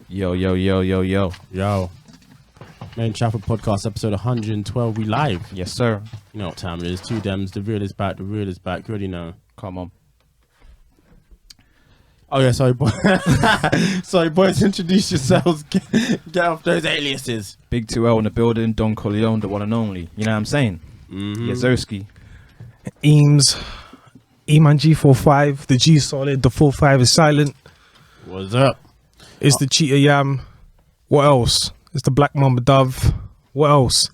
Yo. Yo. Made in Chafford podcast episode 112. We live. Yes, sir. You know what time it is. Two Dems. The real is back. You already know. Come on. Oh yeah, sorry, boy. Sorry, boys. Introduce yourselves. Get off those aliases. Big 2L in the building. Don Corleone, the one and only. You know what I'm saying? Mm-hmm. Yazerski. Eames, Eman G45, the G solid, the 45 is silent. What's up? It's the Cheetah Yam. What else? It's the Black Mamba Dove. What else?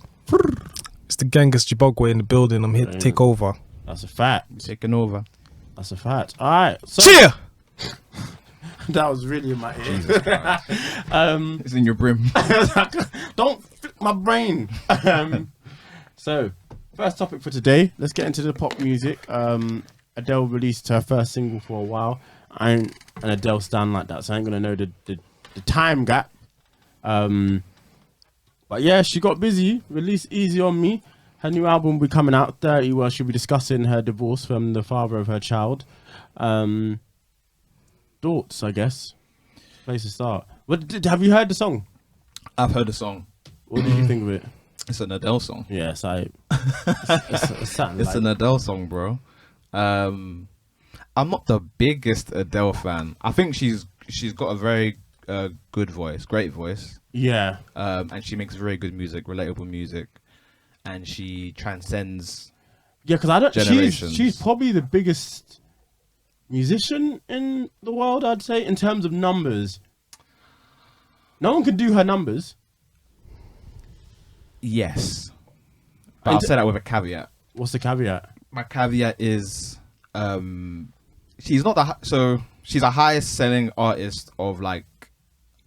It's the Genghis Jibogwe in the building. I'm here to take over. That's a fact. Taking over. That's a fact. All right. So Cheer! that was really in my ear. Jesus Christ. It's in your brim. Don't flip my brain. So, first topic for today. Let's get into the pop music. Adele released her first single for a while. I ain't an Adele stan like that, so I ain't gonna know the time gap. But yeah, she got busy. Released Easy on Me. Her new album will be coming out 30. Well, she'll be discussing her divorce from the father of her child. Thoughts, I guess. Place to start. Have you heard the song? I've heard the song. What did you think of it? It's an Adele song. Yes, it's An Adele song, bro. I'm not the biggest Adele fan. I think she's got a very good voice, great voice. Yeah. And she makes very good music, relatable music, and she transcends. Yeah, because generations. She's probably the biggest musician in the world, I'd say, in terms of numbers. No one can do her numbers. Yes, but I'll say that with a caveat. What's the caveat? My caveat is, she's not she's the highest selling artist of like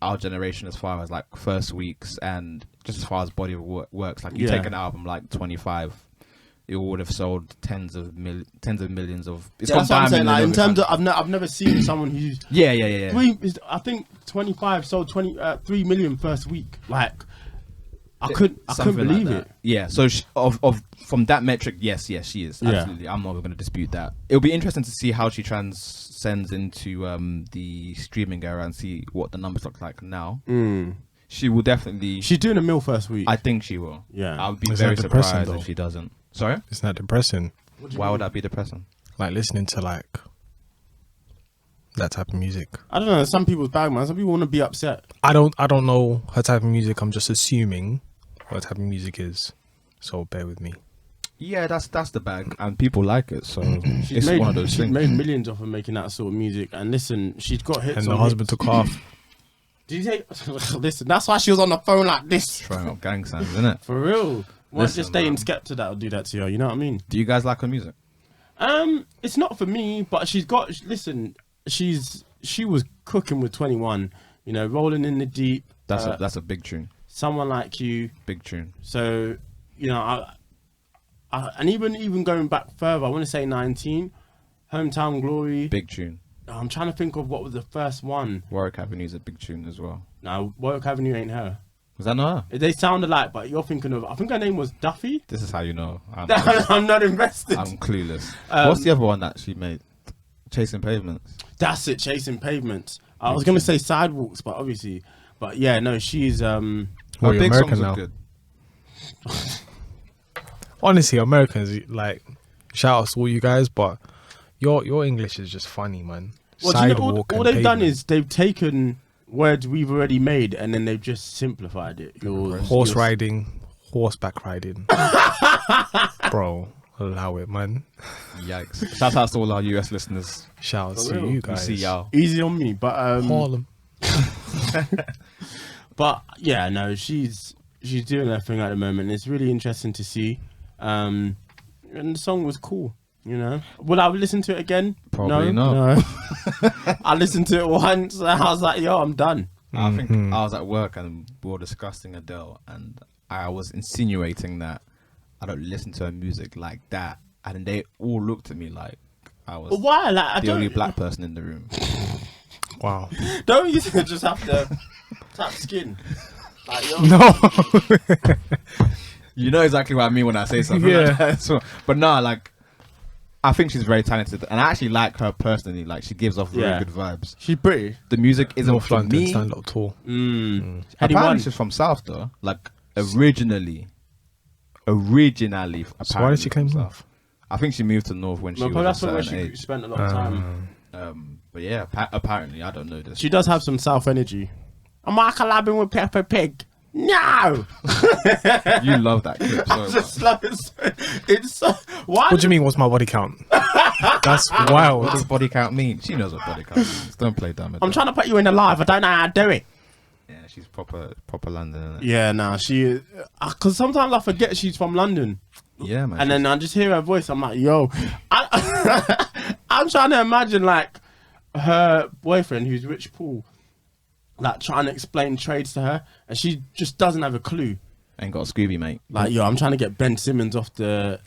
our generation as far as like first weeks and just as far as body of works. Like you take an album like 25, it would have sold tens of millions of. It's That's what I'm saying. Like, in terms of, I've never seen someone who's yeah. I think 25 sold 3 million first week. Like I couldn't believe it. Yeah. So from that metric, yes, she is absolutely. Yeah. I'm not going to dispute that. It'll be interesting to see how she transcends into the streaming era and see what the numbers look like now. She will definitely. She's doing a mill first week. I think she will. Yeah. I would be very surprised if she doesn't. Sorry? It's not depressing. Why would that be depressing? Like listening to like that type of music. I don't know. Some people's bag, man. Some people want to be upset. I don't know her type of music. I'm just assuming what type of music is. So bear with me. Yeah, that's the bag, and people like it. So she's one of those things. She's made millions off of making that sort of music. And listen, she's got hits. And the husband took off. Did you say? Listen, that's why she was on the phone like this. Trying out gang signs, isn't it? For real. Once just staying skeptical, that'll do that to her. You know what I mean? Do you guys like her music? It's not for me, but she's got. Listen, she was cooking with 21. You know, rolling in the deep. That's a big tune. Someone Like You. Big tune. So, you know, and even going back further, I want to say 19, Hometown Glory. Big tune. I'm trying to think of what was the first one. Warwick Avenue is a big tune as well. No, Warwick Avenue ain't her. Was that not her? They sound alike, but you're thinking of. I think her name was Duffy. This is how you know. I'm not invested. I'm clueless. What's the other one that she made? Chasing Pavements. That's it, Chasing Pavements. I was gonna say Sidewalks, but obviously, yeah, no, she's Well, you're big American songs now. are good. Honestly, Americans, like, shout out to all you guys, but your English is just funny, man. Well, Sidewalk all they've done is they've taken words we've already made and then they've just simplified it. Horse riding, horseback riding. Bro, allow it, man. Yikes. Shout out to all our US listeners. Shout out to you guys. We see y'all. Easy on me, but Harlem. But yeah, no, she's doing her thing at the moment. It's really interesting to see. And the song was cool, you know. Will I listen to it again? Probably not. No. I listened to it once and I was like, yo, I'm done. I think I was at work and we were discussing Adele and I was insinuating that I don't listen to her music like that. And they all looked at me like I was why? Like, the only black person in the room. Wow. Don't you just have to tap skin? Like, yo. No. You know exactly what I mean when I say something like that. So, but nah, like I think she's very talented, and I actually like her personally. Like she gives off really Yeah. good vibes. She's pretty. The music isn't North for London me. stand up tall. Apparently she's from South though. Like originally, apparently. So why did she come from North? I think she moved to North when she No, was but a that's where certain she age. spent a lot of time. But yeah, apparently I don't know this. She does have some South energy. Am I collabing with Peppa Pig? No. You love that clip so much. Just love it. It's so. Why? What do you mean? What's my body count? That's What wild. does body count mean? She knows what body count means. Don't play dumb. I'm trying to put you in the live. I don't know how to do it. Yeah, she's proper London. Isn't it? Yeah, nah, she. Because sometimes I forget she's from London. Yeah, man. And then I just hear her voice. I'm like, yo, I'm trying to imagine like her boyfriend, who's Rich Paul, like trying to explain trades to her, and she just doesn't have a clue. ain't got a Scooby, mate. Like, yo, I'm trying to get Ben Simmons off the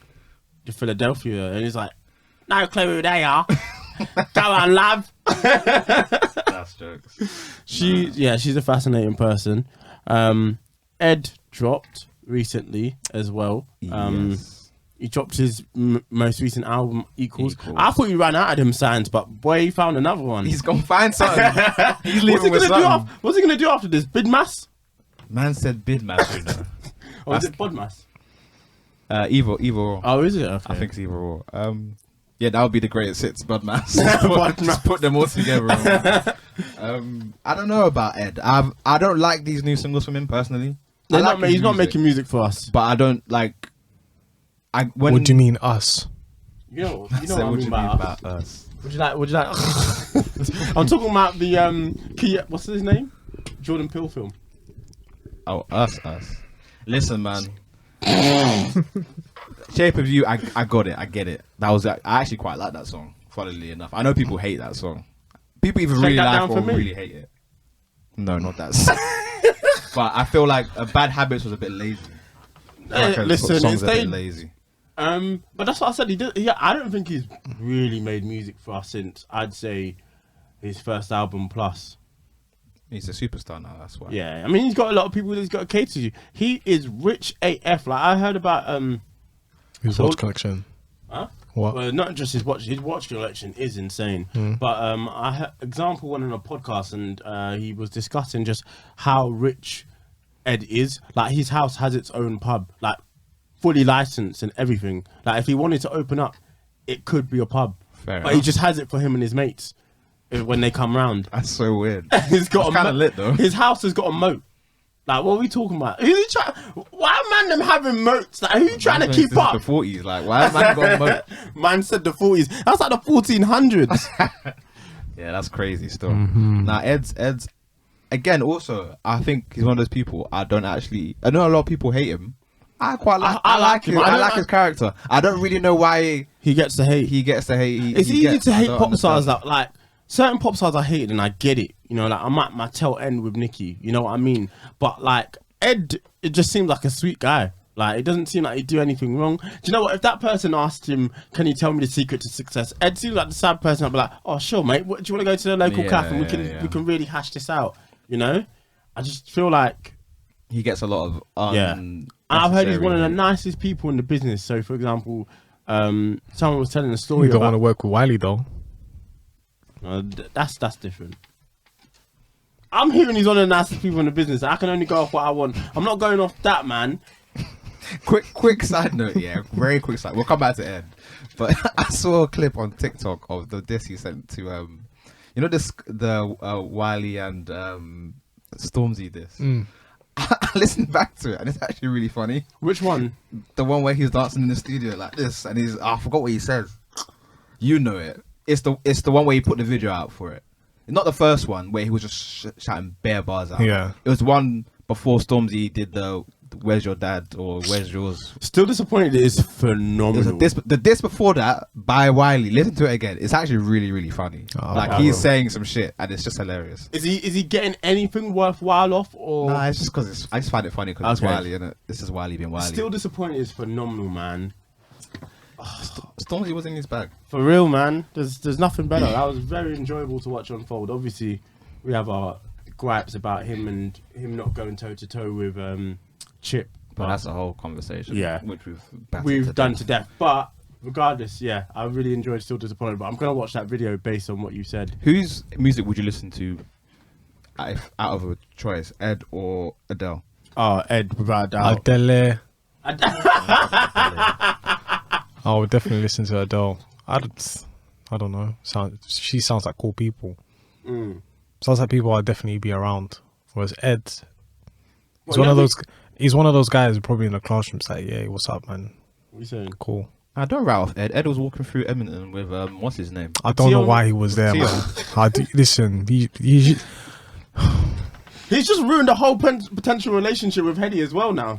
Philadelphia, and he's like, no clue who they are. Go on, love. That's jokes. She's a fascinating person. Ed dropped recently as well. Yes. He dropped his most recent album, Equals. Equals. I thought we ran out of them signs, but boy, he found another one. He's gonna find something. He's What's he leaving with gonna do? something. What's he gonna do after this? Bid mass? Man said bid match, you know. Or is it bod mass? Either or. Oh, is it? Okay. I think it's either or. Yeah, that would be the greatest hits, Bud Mass. Bud Put them all together. I don't know about Ed. I don't like these new singles from him personally. He's not making music for us. But I don't like. What do you mean us? You know So what I what do mean you by mean us. about us? Would you like? I'm talking about the what's his name? Jordan Peele film. Oh, us. Listen, man. Shape of You, I got it. I get it. I actually quite like that song. Funnily enough, I know people hate that song. People either Take really that like down or for me. really hate it. No, not that. But I feel like Bad Habits was a bit lazy. Listen, songs it's a bit they- lazy. But that's what I said. I don't think he's really made music for us since I'd say his first album plus. He's a superstar now. That's why. Yeah, I mean he's got a lot of people that he's got to cater to. He is rich AF. Like I heard about His So- watch collection. Huh? What? Well, not just his watch. His watch collection is insane. But I had example one on a podcast, and he was discussing just how rich Ed is. Like his house has its own pub, like fully licensed and everything. Like if he wanted to open up, it could be a pub. Fair But he enough. just has it for him and his mates when they come round. That's so weird. He's got That's kinda lit, though. His house has got a moat. Like what are we talking about? Who's he trying? Why man them having moats? Like who you trying to This keep is up? The 40s, like why have man got mo- Man said the 40s. That's like the 1400s. Yeah, that's crazy still. Now Ed's again. Also, I think he's one of those people. I know a lot of people hate him. I quite like. I like him. I like his character. I don't really know why He gets the hate. he gets to hate. It's easy to hate I don't pop stars understand. that like certain pop stars I hated and I get it. You know, like I might my tail end with Nicki. You know what I mean? But like Ed, it just seems like a sweet guy. Like it doesn't seem like he'd do anything wrong. Do you know what? If that person asked him, "Can you tell me the secret to success?" Ed seems like the sad person. I'd be like, "Oh, sure, mate. What, do you want to go to the local Yeah, cafe and yeah. we can really hash this out?" You know? I just feel like He gets a lot of And I've heard he's one of the unnecessary nicest people in the business. So, for example, someone was telling a story You don't want about to work with Wiley though. that's different. I'm hearing he's one of the nicest people in the business. I can only go off what I want. I'm not going off that, man. quick side note, yeah, very quick side. We'll come back to Ed, but I saw a clip on TikTok of the disc he sent to you know the Wiley and Stormzy disc. I listened back to it and it's actually really funny. Which one? The one where he's dancing in the studio like this and I forgot what he says. You know it. It's the one where he put the video out for it. Not the first one where he was just shouting bare bars out. Yeah. It was the one before Stormzy did the "Where's Your Dad" or "Where's Yours." Still disappointed. It is It was phenomenal. the disc before that by Wiley. Listen to it again. It's actually really, really funny. Oh, like I he's will. saying some shit and it's just hilarious. Is he getting anything worthwhile off or? Nah, it's just because I just find it funny because it's Okay. Wiley, innit? This is Wiley being Wiley. Still disappointed is phenomenal, man. Stormzy was in his bag. For real, man. There's nothing better. That was very enjoyable to watch unfold. Obviously, we have our gripes about him and him not going toe to toe with Chip. But that's a whole conversation. Yeah. which we've battered We've to done death. to death. But regardless, yeah, I really enjoyed Still Disappointed, but I'm gonna watch that video based on what you said. Whose music would you listen to out of a choice, Ed or Adele? Oh, Ed, without a doubt. Adele. I would definitely listen to Adele. I don't know. She sounds like cool people. Sounds like people I'd definitely be around. Whereas Ed, he's one of those. He's one of those guys probably in the classroom. It's like, yeah, what's up, man? What you saying? Cool. I don't write off Ed. Ed was walking through Edmonton with what's his name? I don't know why he was there, man. Listen, he He's just ruined the whole potential relationship with Hetty as well now.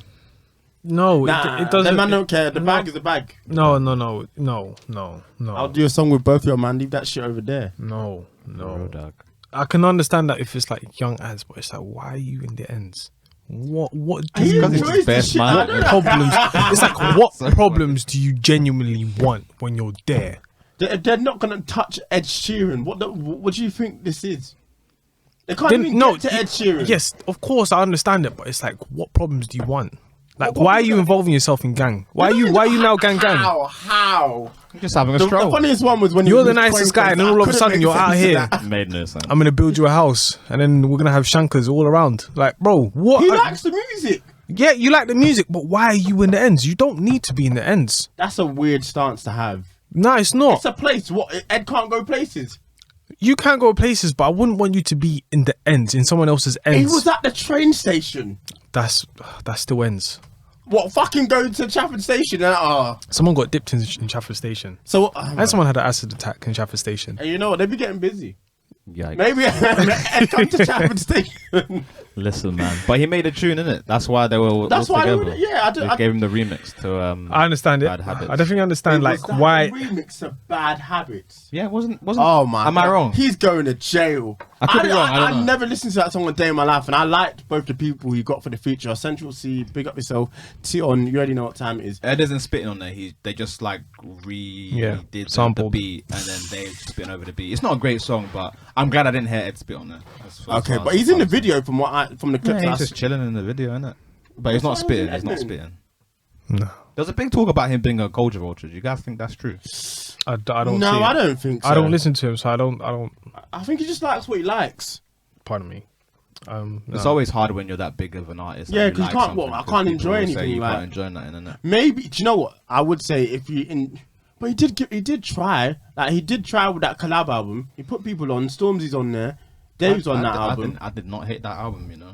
no, Nah, it doesn't. the man don't care. The bag is a bag. No. I'll do a song with both of your man. Leave that shit over there. No. Real dog. I can understand that if it's like young ads, but it's like, why are you in the ends? What do He you Because he's enjoys his the best shit. man. I don't know. problems? It's like, what problems do you genuinely want when you're there? They're not gonna touch Ed Sheeran. What do you think this is? They can't Then, even no, get to Ed Sheeran. Yes, of course I understand it, but it's like, what problems do you want? Like, What why are problems you are- involving yourself in gang? Why are you now gang? How? You're just having a The stroll. funniest one was when You're he the was nicest throwing guy, and things. then all I of a couldn't sudden make you're out sense of here. that. Made no sense. I'm gonna build you a house, and then we're gonna have shankers all around. Like, bro, what? He likes the music. Yeah, you like the music, but why are you in the ends? You don't need to be in the ends. That's a weird stance to have. No, it's not. It's a place. What? Ed can't go places. You can go places, but I wouldn't want you to be in the ends, in someone else's He ends. was at the train station. That still ends. What? Fucking go to Chafford Station and Someone got dipped in Chafford Station. So And someone had an acid attack in Chafford Station. and you know what? They be getting busy. Yeah. Maybe Ed come to Chafford Station. Listen, man. But he made a tune, innit? That's why they were. That's all why they together. were- yeah, They gave him the remix to. I understand it. Bad I Habits. definitely understand, It was like, that why. remix of Bad Habits. Yeah, wasn't. Oh my! Am I God. wrong? He's going to jail. I could be wrong, I don't know. never listened to that song a day in my life, and I liked both the people he got for the feature. Central C, big up yourself. Tion, you already know what time it is. Ed isn't spitting on there. They just like redid the sampled. beat, and then they spitting over the beat. It's not a great song, but I'm glad I didn't hear Ed spit on there. Okay, but he's in the video from the clips. Yeah, I he's just chilling in the video, innit? But he's not That's why spitting. I He's was not in spitting. No. There's a big talk about him being a culture vulture. Do you guys think that's true? I don't No, see it. I don't think so. I don't listen to him, so I don't. I think he just likes what he likes. Pardon me. It's always hard when you're that big of an artist. Yeah, and 'cause you can't- something, I 'cause can't people enjoy will say anything you like- can't enjoy nothing, innit? Maybe. Do you know what? I would say if you in. But he did try. Like he did try with that collab album. He put people on. Stormzy's on there. Dave's on that album. I did not hate that album, you know.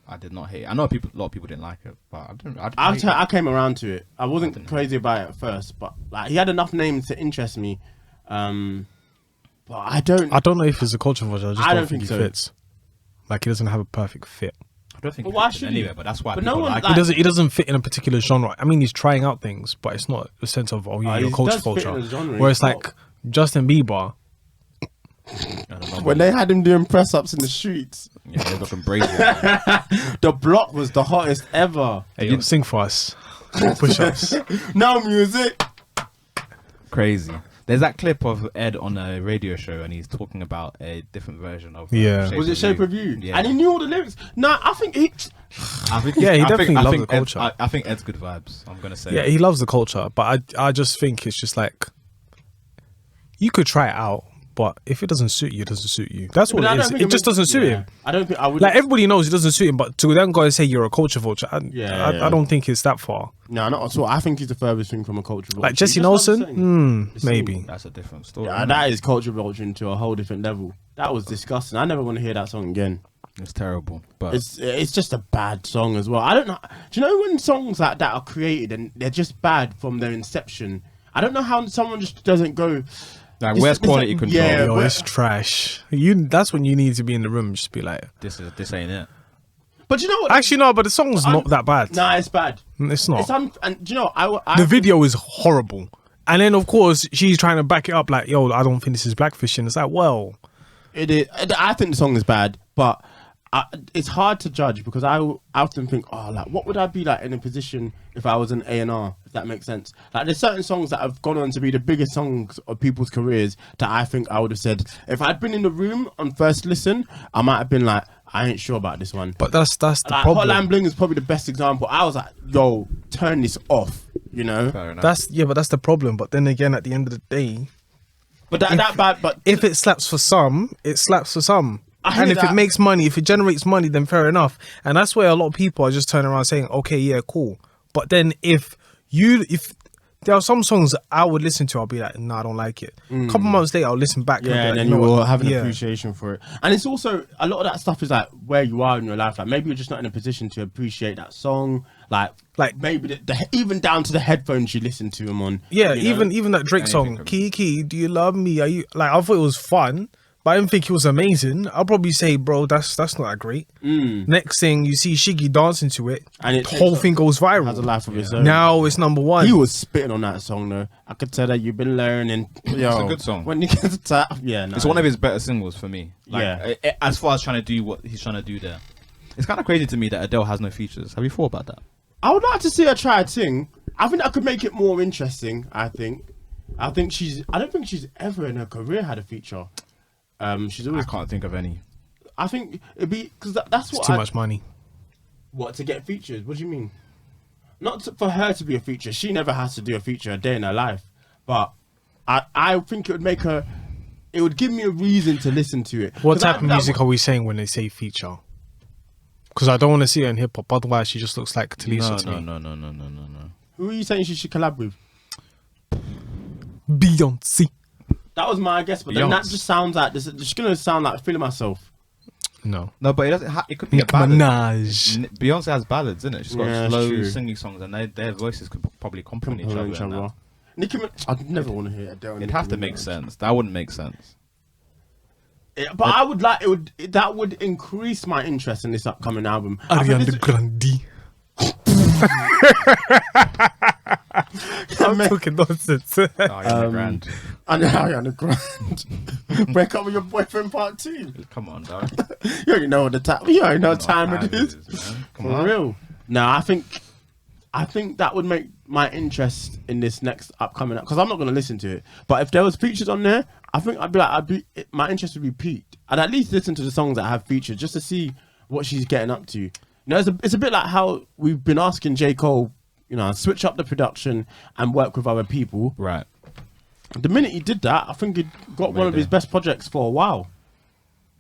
I did not hate it. I know a lot of people didn't like it, but I didn't hate it. I came around to it. I wasn't didn't crazy about it at first, but like he had enough names to interest me. But I don't. I don't know if it's a culture vulture. I just I don't don't think he think so. fits. Like, he doesn't have a perfect fit. I don't think But it why fits in should he? anywhere, but that's why But people no one like like- it. He doesn't fit in a particular genre. I mean, he's trying out things, but it's not a sense of, oh yeah, you're he a culture does fit in vulture. a genre, Where it's he's like Justin Bieber. I don't know, When they had him doing press ups in the streets, yeah, they got some brazen. the block was the hottest ever. Hey, yo, sing for us. Push-ups. No music. Crazy. There's that clip of Ed on a radio show, and he's talking about a different version of. Yeah. Was it Shape of You? Yeah. And he knew all the lyrics. Nah, I think he. I think, Yeah, he I definitely think, I loves think the Ed's- culture. I think Ed's good vibes. I'm gonna say. Yeah, he loves the culture, but I just think it's just like, you could try it out, but if it doesn't suit you, it doesn't suit you. That's what But I it don't is. think It just makes- doesn't suit yeah. him. I don't think I would. Like, everybody knows it doesn't suit him, but to then go and say you're a culture vulture, I Yeah. don't think it's that far. No, not at all. I think he's the furthest thing from a culture vulture. Like Jesse He just loves Nelson, singing. The maybe. singing. That's a different story. Yeah, that is culture vulture to a whole different level. That was disgusting. I never want to hear that song again. It's terrible, but It's just a bad song as well. I don't know. Do you know when songs like that are created and they're just bad from their inception? I don't know how someone just doesn't go. like, this- where's this- quality control? yeah, Yo, but- it's trash. That's when you need to be in the room, just be like, This ain't it. But you know what? actually no, but the song's not that bad. Nah, it's bad. It's not. And do you know? I The video is horrible. And then, of course, she's trying to back it up like, yo, I don't think this is blackfishing. It's like, well, It is. I think the song is bad, but it's hard to judge because I often think, oh, like what would I be like in a position if I was an A&R, if that makes sense. Like there's certain songs that have gone on to be the biggest songs of people's careers that I think I would have said if I'd been in the room on first listen, I might have been like, I ain't sure about this one. but that's the Like problem. Hotline Bling is probably the best example. I was like, yo, turn this off. You know, Fair enough. That's the problem. But then again, at the end of the day, but if it slaps for some, it slaps for some. I hear And if that. it makes money, if it generates money, then fair enough. And that's where a lot of people are just turning around saying, okay, yeah, cool. But then if there are some songs that I would listen to, I'll be like, nah, I don't like it. A couple months later, I'll listen back. Yeah, and and be then like, you know will what? have an Yeah. appreciation for it. And it's also, a lot of that stuff is like where you are in your life. Like maybe you're just not in a position to appreciate that song. Like maybe even down to the headphones you listen to them on. Yeah, you know? even that Drake Anything song, from- Kiki, do you love me? Are you like? I thought it was fun, but I didn't think it was amazing. I'll probably say, bro, that's not that great. Next thing you see Shiggy dancing to it, And it the whole thing goes has a viral. life of its own. Now it's number one. He was spitting on that song though. I could tell that you've been learning. Yo, It's a good song. When you get to top, yeah, no, It's one of his better singles for me. Like, Yeah. As far as trying to do what he's trying to do there, it's kind of crazy to me that Adele has no features. Have you thought about that? I would like to see her try a thing. I think that could make it more interesting. I don't think she's ever in her career had a feature. She's I always. can't think of any. I think it'd be because that's It's what too much money. What, to get features? What do you mean? Not for her to be a feature. She never has to do a feature a day in her life. But I think it would make her. It would give me a reason to listen to it. What 'Cause type of that- music are we saying when they say feature? Because I don't want to see her in hip hop. Otherwise, she just looks like Talisa to me. No. Who are you saying she should collab with? Beyonce. That was my guess, but then that Beyonce. just sounds like this. It's just gonna sound like feeling myself. No. No, but it doesn't. It could be a Nicki ballad. Minaj. Beyonce has ballads, isn't it? She's got Yeah, that's slow true. singing songs, and their voices could probably complement each other. and that. Nicki Minaj. I'd never want to hear Adele. and It'd have Nicki to make Minaj. sense. That wouldn't make sense. But I would like it. That would increase my interest in this upcoming album. I think Ariana this- Grande. I'm talking nonsense. Ariana Grande. I know Ariana Grande. Break up with your boyfriend part 2. Come on, dog. You already know what the time. You already know what time it is. man. Come For on. real. No, I think that would make my interest in this next upcoming, because I'm not going to listen to it. But if there was features on there, I think my interest would be piqued. I'd at least listen to the songs that have features just to see what she's getting up to. You know, it's a bit like how we've been asking J. Cole, you know, switch up the production and work with other people. Right. The minute he did that, I think he got one of his best projects for a while.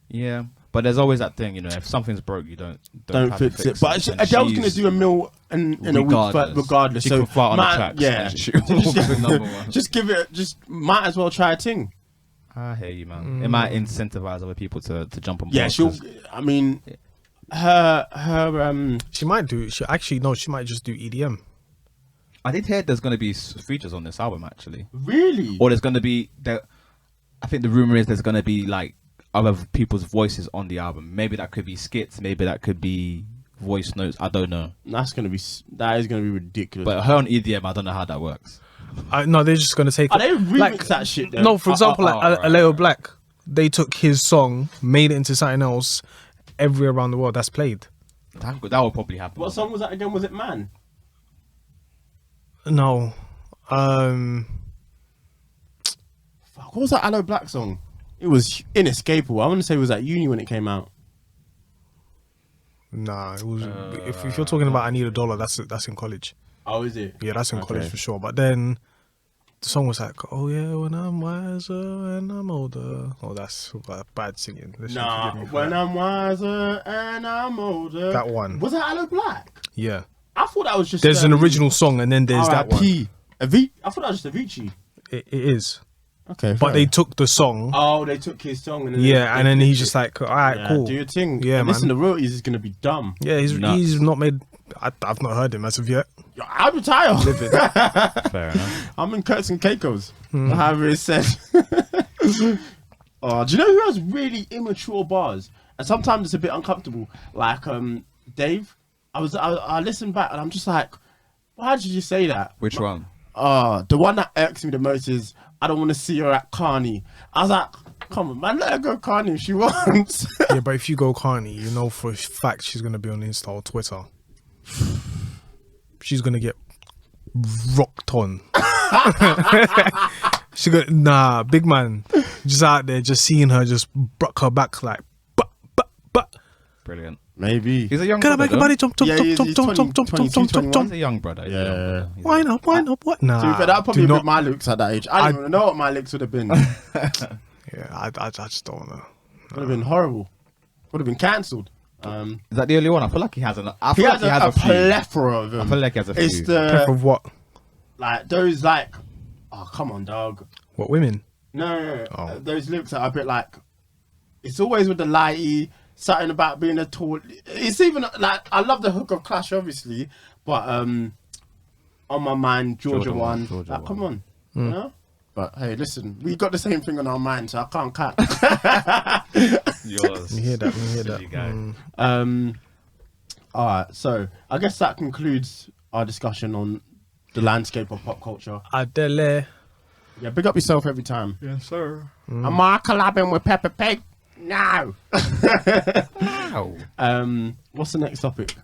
Yeah, but there's always that thing, you know. If something's broke, you don't Don't have to fix it. But and Adele's going to she's- do a mill in a week regardless. She So can fart on the might- tracks. yeah, and she'll be number one. just give it. Just might as well try a thing. I hear you, man. It might incentivize other people to jump on board. Yeah, she'll. 'cause I mean, her. She might do. She might just do EDM. I did hear there's going to be features on this album, actually. Really? Or there's going to be... I think the rumor is there's going to be, like, other people's voices on the album. Maybe that could be skits. Maybe that could be voice notes. I don't know. That is going to be ridiculous. But her on EDM, I don't know how that works. No, they're just gonna take. Are they remix that shit? Then? No, for example, right. Aleo Black, they took his song, made it into something else, everywhere around the world that's played. That will probably happen. What song was that again? Was it Man? No, Fuck, what was that Aloe Black song? It was inescapable. I want to say it was at uni when it came out. nah. It was. If you're talking about I Need $1, that's in college. Oh, is it? Yeah, that's in college Okay. for sure. But then the song was like, "Oh yeah, when I'm wiser and I'm older." Oh, that's bad singing. They should Nah, forgive me for when that. I'm wiser and I'm older. That one. Was that Aloe Black? Yeah, I thought that was just. there's an original song and then there's that one. R.I.P. I thought that was just Avicii. It is, Okay, but they took the song. Oh, they took his song and then Yeah, and then he's just like, "All right, yeah, cool." do your thing. Yeah, And listen, man. the royalties is gonna be dumb. Yeah, he's Nuts. not made. I've not heard him as of yet. I'll retire. Fair enough. I'm in Kurtz and Caicos. However it's said. Oh, do you know who has really immature bars? And sometimes it's a bit uncomfortable. Like Dave. I listened back and I'm just like, why did you say that? Which one? The one that irks me the most is I don't want to see her at Carney. I was like, come on, man, let her go Carney if she wants. Yeah, but if you go Carney, you know for a fact she's gonna be on Insta or Twitter. She's gonna get rocked on. Big man, just out there, just seeing her, just broke her back like, but. Brilliant. Maybe. He's a young Can I brother. make a body jump, jump, Yeah, jump, he's jump, jump, 20, jump, jump, 22, jump, jump, jump, He's a young brother. He's a Yeah. young brother. He's a Wine young up, wine up, what? Nah. To be fair, that probably do been not. my looks at that age. I don't even know what my looks would have been. Would Yeah, I just don't know. have been horrible. Would have been cancelled. Is that the only one? I feel like he has an. I He feel has like he has a a few. plethora of them. I feel like he has a It's few. Proof the of what? like those like. Oh come on, dog. What, women? No. Oh. Those lyrics are a bit like. It's always with the lighty. Something about being a tall. It's even like I love the hook of Clash, obviously, but on my mind, Georgia one. Georgia Like, one. come on, you know. But hey, listen, we got the same thing on our mind, so I can't cut. Yours. You hear that? You hear Silly that? guy. All right, so I guess that concludes our discussion on the landscape of pop culture. Adele. Yeah, big up yourself every time. Yes, sir. Am I collabing with Peppa Pig? No. Wow. What's the next topic?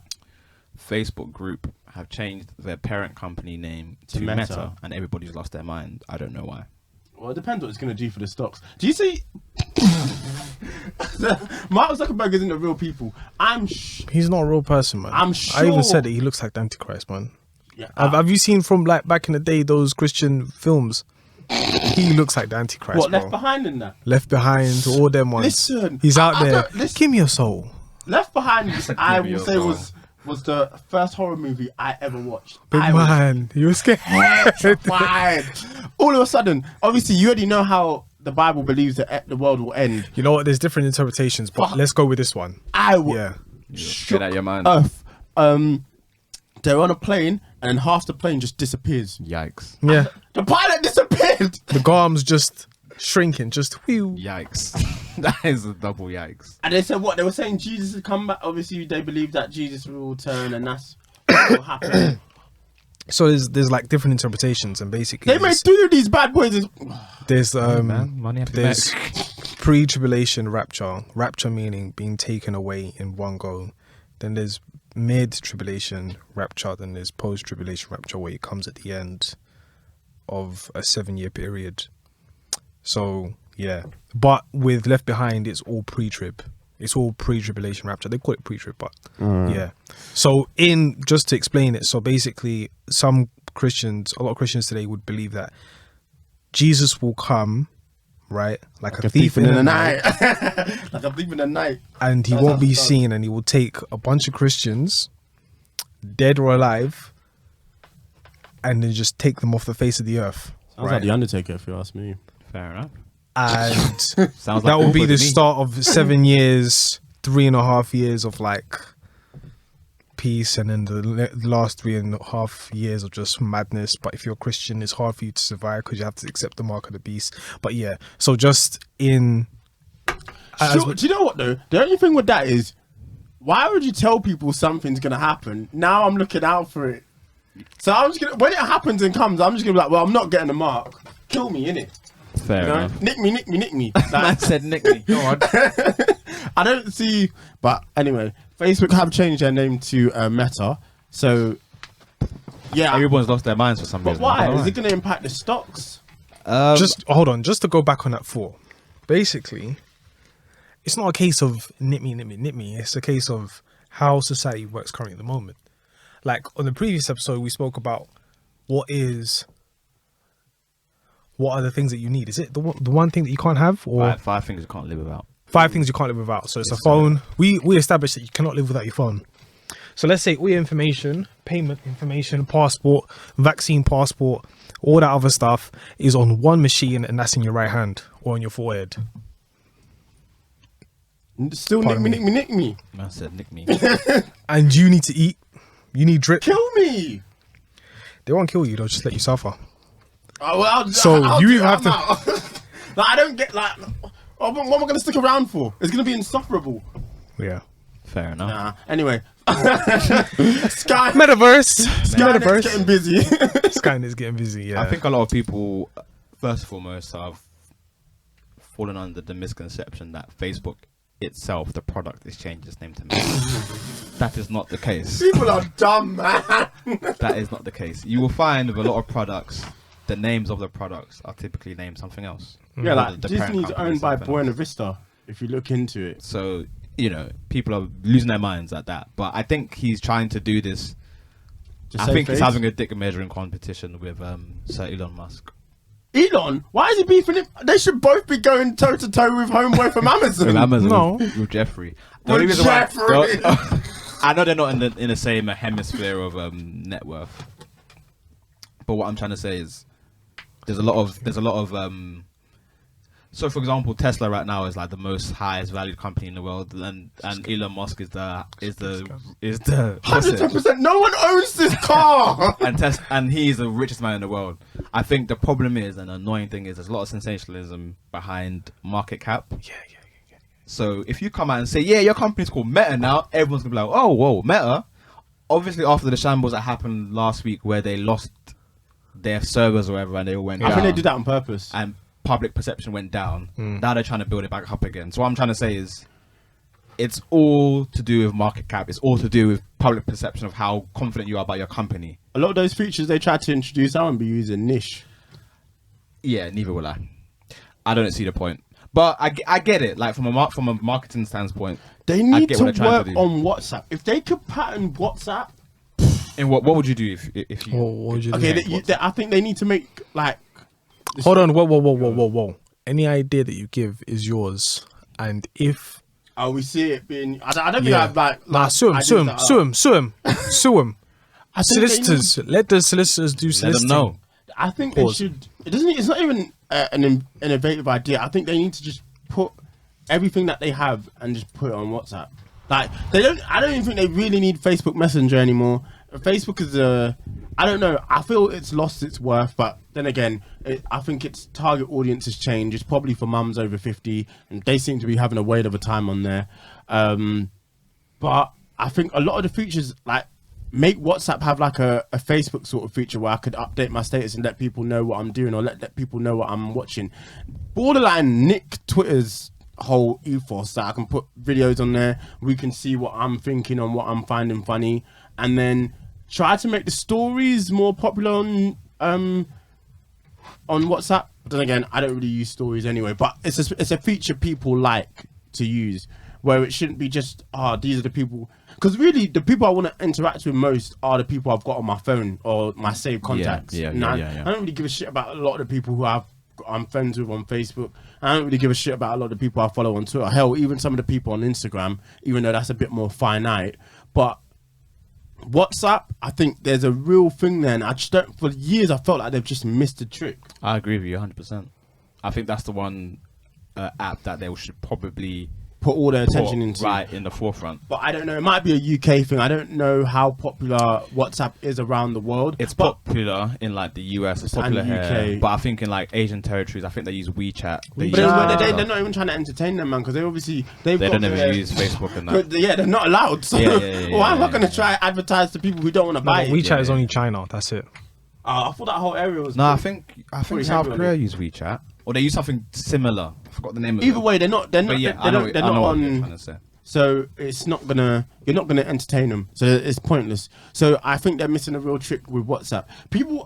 Facebook group have changed their parent company name to Meta. Meta, and everybody's lost their mind. I don't know why. Well, it depends what it's going to do for the stocks. Do you see? Mark Zuckerberg isn't the real people. He's not a real person, man. I'm I even sure- said it. He looks like the Antichrist, man. Yeah, Have you seen from like back in the day those Christian films? He looks like the Antichrist, what bro. Left Behind in that? Left Behind, all them ones. Listen, He's out I there. don't- listen. Give me your soul. Left Behind, I Give me will your say soul. was the first horror movie I ever watched. Big I was man, you were scared. petrified. All of a sudden, obviously, you already know how the Bible believes that the world will end. You know what? There's different interpretations, but Fuck. let's go with this one. I was Yeah. Get out your mind. Earth. They're on a plane, and half the plane just disappears. Yikes. Yeah. The pilot disappeared. The garms just shrinking, just whew. Yikes. That is a double yikes. And they said what? They were saying Jesus had come back. Obviously, they believe that Jesus will return, and that's what will happen. So there's like different interpretations, and basically They made 3 of these bad boys. there's Man, money after there's next. pre-tribulation rapture meaning being taken away in one go. Then there's mid-tribulation rapture. Then there's post-tribulation rapture where it comes at the end of a 7-year period. So yeah, but with Left Behind, it's all pre-trib. It's all pre-tribulation rapture. They call it pre-trib, but yeah. So just to explain it, so basically, a lot of Christians today would believe that Jesus will come, right, like a thief in the night, Like a thief in the night. and he That's won't how be it starts. seen, and he will take a bunch of Christians, dead or alive, and then just take them off the face of the earth. Sounds like the Undertaker, if you ask me. Fair enough. And Sounds like that will be Uber the to me. start of 7 years, 3.5 years of like peace, and then the last 3.5 years of just madness. But if you're a Christian, it's hard for you to survive because you have to accept the mark of the beast. But yeah, so just in Sure, do you know what though? The only thing with that is, why would you tell people something's gonna happen? Now I'm looking out for it. So I'm just gonna, when it happens and comes, I'm just gonna be like, well, I'm not getting the mark. Kill me, innit? Fair You know? enough. Nick me, nick me, nick me. Man Like, said nick me. Go on. I don't see, but anyway, Facebook have changed their name to Meta. So yeah, Everyone's lost their minds for some but reason. why? I don't know Is it going to impact the stocks? just hold on, just to go back on that thought. Basically, it's not a case of nip me. It's a case of how society works currently at the moment. Like on the previous episode, we spoke about what are the things that you need. Is it the one thing that you can't have, or Five things you can't live without. 5 things you can't live without? So it's a phone. We established that you cannot live without your phone. So let's say all your information, payment information, passport, vaccine passport, all that other stuff is on one machine, and that's in your right hand or on your forehead. Still Pardon nick me, nick me, nick me. Man said nick me. And you need to eat. You need drip. Kill me. They won't kill you. They'll just let you suffer. Oh, well, So you have to- Like, I don't get like. Oh, what am I going to stick around for? It's going to be insufferable. Yeah. Fair enough. Nah. Anyway, Sky. Metaverse. Skynet's Metaverse. getting busy. Skynet's getting busy. Yeah. I think a lot of people, first and foremost, have fallen under the misconception that Facebook itself, the product, is changing its name to Meta. That is not the case. People are dumb, man. That is not the case. You will find with a lot of products, the names of the products are typically named something else. Yeah, Or like the parent Disney's company owned is by something Buena else. Vista. If you look into it, So you know, people are losing their minds at that. But I think he's trying to do this. I think he's having a dick measuring competition with Sir Elon Musk. Elon, why is he beefing him? They should both be going toe to toe with Homeboy from Amazon. With Amazon, No. with Jeffrey. With Jeffrey. I know they're not in the same hemisphere of net worth. But what I'm trying to say is, there's a lot of so for example, Tesla right now is like the most highest valued company in the world, and Elon Musk is the 110%. No one owns this car. and he is the richest man in the world. I think the problem is, and the annoying thing is, there's a lot of sensationalism behind market cap. Yeah. So if you come out and say, yeah, your company's called Meta now, everyone's gonna be like, oh, whoa, Meta. Obviously, after the shambles that happened last week, where they lost their servers or whatever, and they all went down. I think they did that on purpose. And public perception went down. Now they're trying to build it back up again. So what I'm trying to say is, it's all to do with market cap. It's all to do with public perception of how confident you are about your company. A lot of those features they tried to introduce, I won't be using niche. Yeah, neither will I. I don't see the point. But I get it. Like from a marketing standpoint, They I need get to what they're trying work to do. on WhatsApp. If they could pattern WhatsApp, And what would you do if you? What would you do? okay, I think they need to make like. Hold on, whoa. Any idea that you give is yours, and if Oh, we see it being. I don't think yeah, I've like. sue him. I think they Solicitors, let the solicitors do Let soliciting. them know. I think Pause. they should. It doesn't. It's not even an innovative idea. I think they need to just put everything that they have and just put it on WhatsApp. Like they don't. I don't even think they really need Facebook Messenger anymore. Facebook is I don't know. I feel it's lost its worth, but then again, I think its target audience has changed. It's probably for mums over 50, and they seem to be having a whale of a time on there. But I think a lot of the features, like make WhatsApp have like a Facebook sort of feature where I could update my status and let people know what I'm doing, or let people know what I'm watching. Borderline nick Twitter's whole ethos, that I can put videos on there, we can see what I'm thinking and what I'm finding funny, and then try to make the stories more popular on WhatsApp. But then again, I don't really use stories anyway, but it's a feature people like to use, where it shouldn't be just these are the people, because really the people I want to interact with most are the people I've got on my phone or my saved contacts. Yeah. I don't really give a shit about a lot of the people who I'm friends with on Facebook. I don't really give a shit about a lot of the people I follow on Twitter. Hell, even some of the people on Instagram, even though that's a bit more finite. But WhatsApp, I think there's a real thing there, and I just don't. For years, I felt like they've just missed the trick. I agree with you 100%. I think that's the one app that they should probably Put all their attention into. right in the forefront. But I don't know. It might be a UK thing. I don't know how popular WhatsApp is around the world. It's popular in like the US, it's popular and here, UK. but I think in like Asian territories, I think they use WeChat. But use they're not even trying to entertain them, man, because they don't ever use Facebook and that. Yeah, they're not allowed. So well, I'm not going to try advertise to people who don't want to buy it. WeChat is only China. That's it. I thought that whole area was. No, I think pretty South heavy on Korea it. use WeChat, or they use something similar. I forgot the name of it. Either way, they're not. But yeah, I know what you're trying on. to say. So it's not gonna. You're not gonna entertain them. So it's pointless. So I think they're missing a real trick with WhatsApp.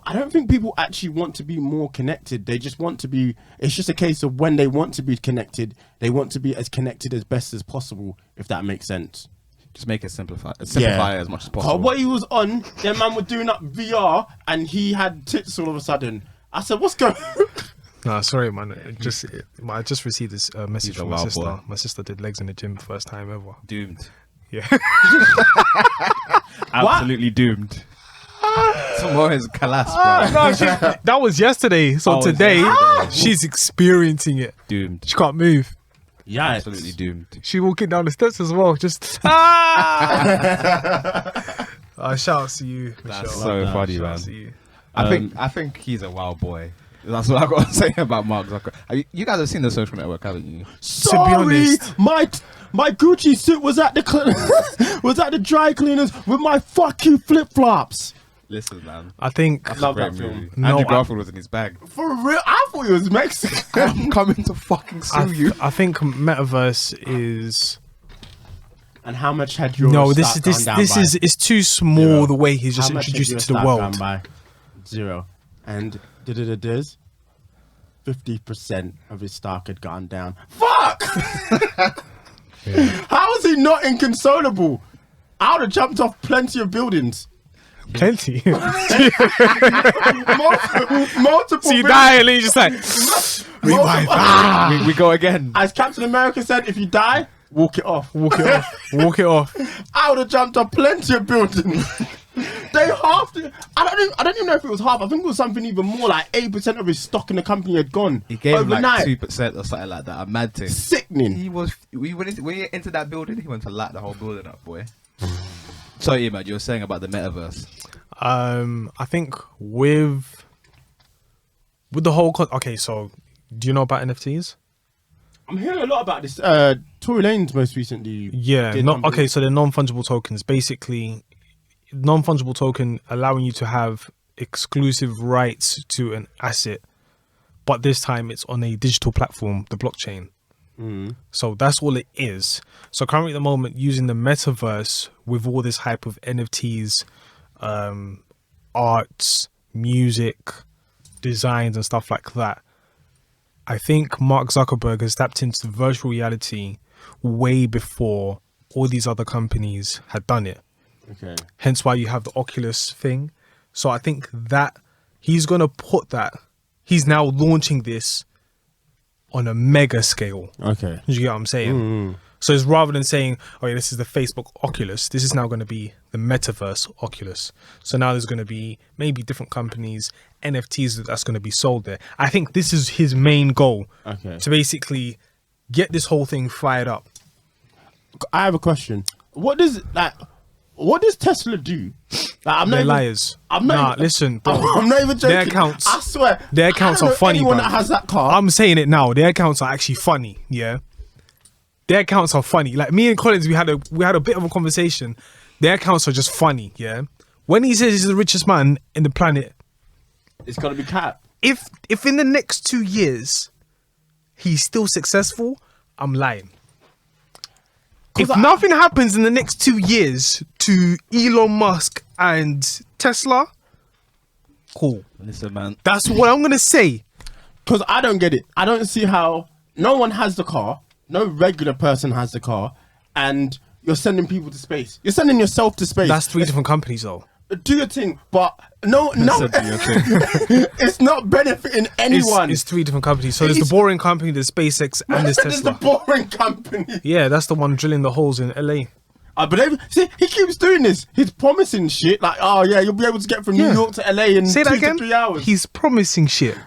I don't think people actually want to be more connected. They just want to be. It's just a case of when they want to be connected, they want to be as connected as best as possible. If that makes sense. Just make it simplify it as much as possible. What he was on, their man were doing up VR, and he had tits all of a sudden. I said, "What's going?" No, sorry, man. I just received this message He's a from my wild sister. boy. My sister did legs in the gym first time ever. Doomed. Yeah. Absolutely doomed. Tomorrow is Kalas, bro. No, that was yesterday. So Oh, today, yesterday. she's experiencing it. Doomed. She can't move. Yeah, Absolutely doomed. She walking down the steps as well. Just shout out to you, Michelle. That's so funny, Shout man. out to you. I think he's a wild boy. That's what I got to say about Mark Zuckerberg. You guys have seen the Social Network, haven't you? Sorry, honest. my Gucci suit was at the was at the dry cleaners with my fucking flip flops. Listen, man. I think That's love a great that film. movie. No, Andrew I- Garfield was in his bag. For real, I thought he was Mexican. I'm coming to fucking sue you. I think metaverse is And how much had your this is it's too small. Zero. The way he's just How much had introduced your it to the stock world. gone by? 0. And 50% of his stock had gone down. Fuck! How is he not inconsolable? I would have jumped off plenty of buildings. Plenty. Multiple So you buildings. die and then you just like rewind. We go again. As Captain America said, if you die, walk it off. Walk it off. Walk it off. I would have jumped off plenty of buildings. They halved it. I don't even know if it was half. I think it was something even more, like 8% of his stock in the company had gone He gave him overnight. like 2% or something like that. A mad thing. Sickening. When he entered that building, he went to light the whole building up, boy. Sorry, Eman, you were saying about the metaverse. I think with the whole okay, so do you know about NFTs? I'm hearing a lot about this. Tory Lanez most recently. Yeah, did no, something. okay, so they're non-fungible tokens. Basically, non-fungible token allowing you to have exclusive rights to an asset, but this time it's on a digital platform, the blockchain. So that's all it is. So currently at the moment, using the metaverse with all this hype of NFTs, arts, music, designs and stuff like that, I think Mark Zuckerberg has tapped into virtual reality way before all these other companies had done it. Okay. Hence why you have the Oculus thing. So I think that he's going to put that, he's now launching this on a mega scale. Okay. You get what I'm saying? So it's rather than saying, oh yeah, this is the Facebook Oculus, this is now going to be the metaverse Oculus. So now there's going to be maybe different companies, NFTs that's going to be sold there. I think this is his main goal. Okay. To basically get this whole thing fired up. I have a question. What does Tesla do? Like, I'm They're not even, liars. I'm not Nah, even- listen, bro. I'm not even joking. Their accounts. I swear. Their accounts I don't are know funny, anyone bro. that has that car. I'm saying it now. Their accounts are actually funny. Yeah, their accounts are funny. Like me and Collins, we had a bit of a conversation. Their accounts are just funny. Yeah, when he says he's the richest man in the planet, It's gonna be cap. if in the next 2 years he's still successful, I'm lying. If nothing happens in the next 2 years to Elon Musk and Tesla, cool. Listen, man. That's what I'm gonna say. Because I don't get it. I don't see how no one has the car. No regular person has the car, and you're sending people to space. You're sending yourself to space. That's 3 different companies, though. Do your thing, but no, it's not benefiting anyone. It's 3 different companies. So there's the It's- boring company, there's SpaceX, and there's There's the Tesla. boring company. Yeah, that's the one drilling the holes in LA. I believe. See, he keeps doing this. He's promising shit like, oh yeah, you'll be able to get from New Yeah. York to LA in Say 2 that to again. 3 hours. He's promising shit.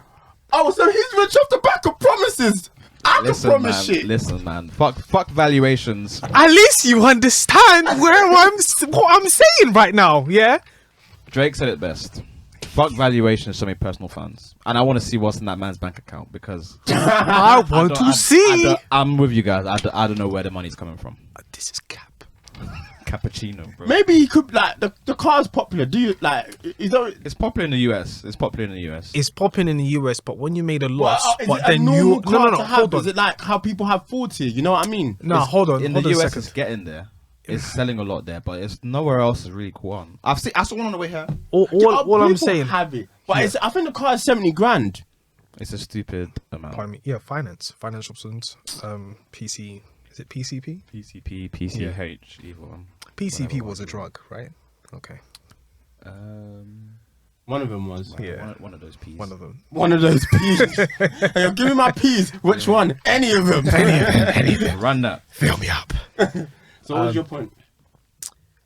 Oh, so he's rich off the back of promises. I can promise shit. Listen, man. Fuck valuations. At least you understand what I'm saying right now. Yeah. Drake said it best. Fuck valuations, show me personal funds. And I want to see what's in that man's bank account because I want to see. I'm with you guys. I don't know where the money's coming from. This is cap. Cappuccino, bro. Maybe he could like the car's popular. Do you like? Is that? It's popular in the US. It's popular in the US. It's popping in the US, but when you made a Well, loss, is but it a then normal you car to have? hold on. Is it like how people have Fords here? You know what I mean? No, hold on. in the Hold on a US, second. it's getting there. It's selling a lot there, but it's nowhere else is really cool on. I saw one on the way here. All I'm People saying. have it, but I think the car is 70 grand. It's a stupid amount. Pardon me. Yeah, financial substance. PC. Is it PCP? PCP, PCH, either one. PCP Whatever was a one. drug, right? Okay. One of them was. Yeah. One of those P's. One of them. One of those peas. Hey, give me my peas. Which one? Any of them. Run that. Fill me up. So what's your point?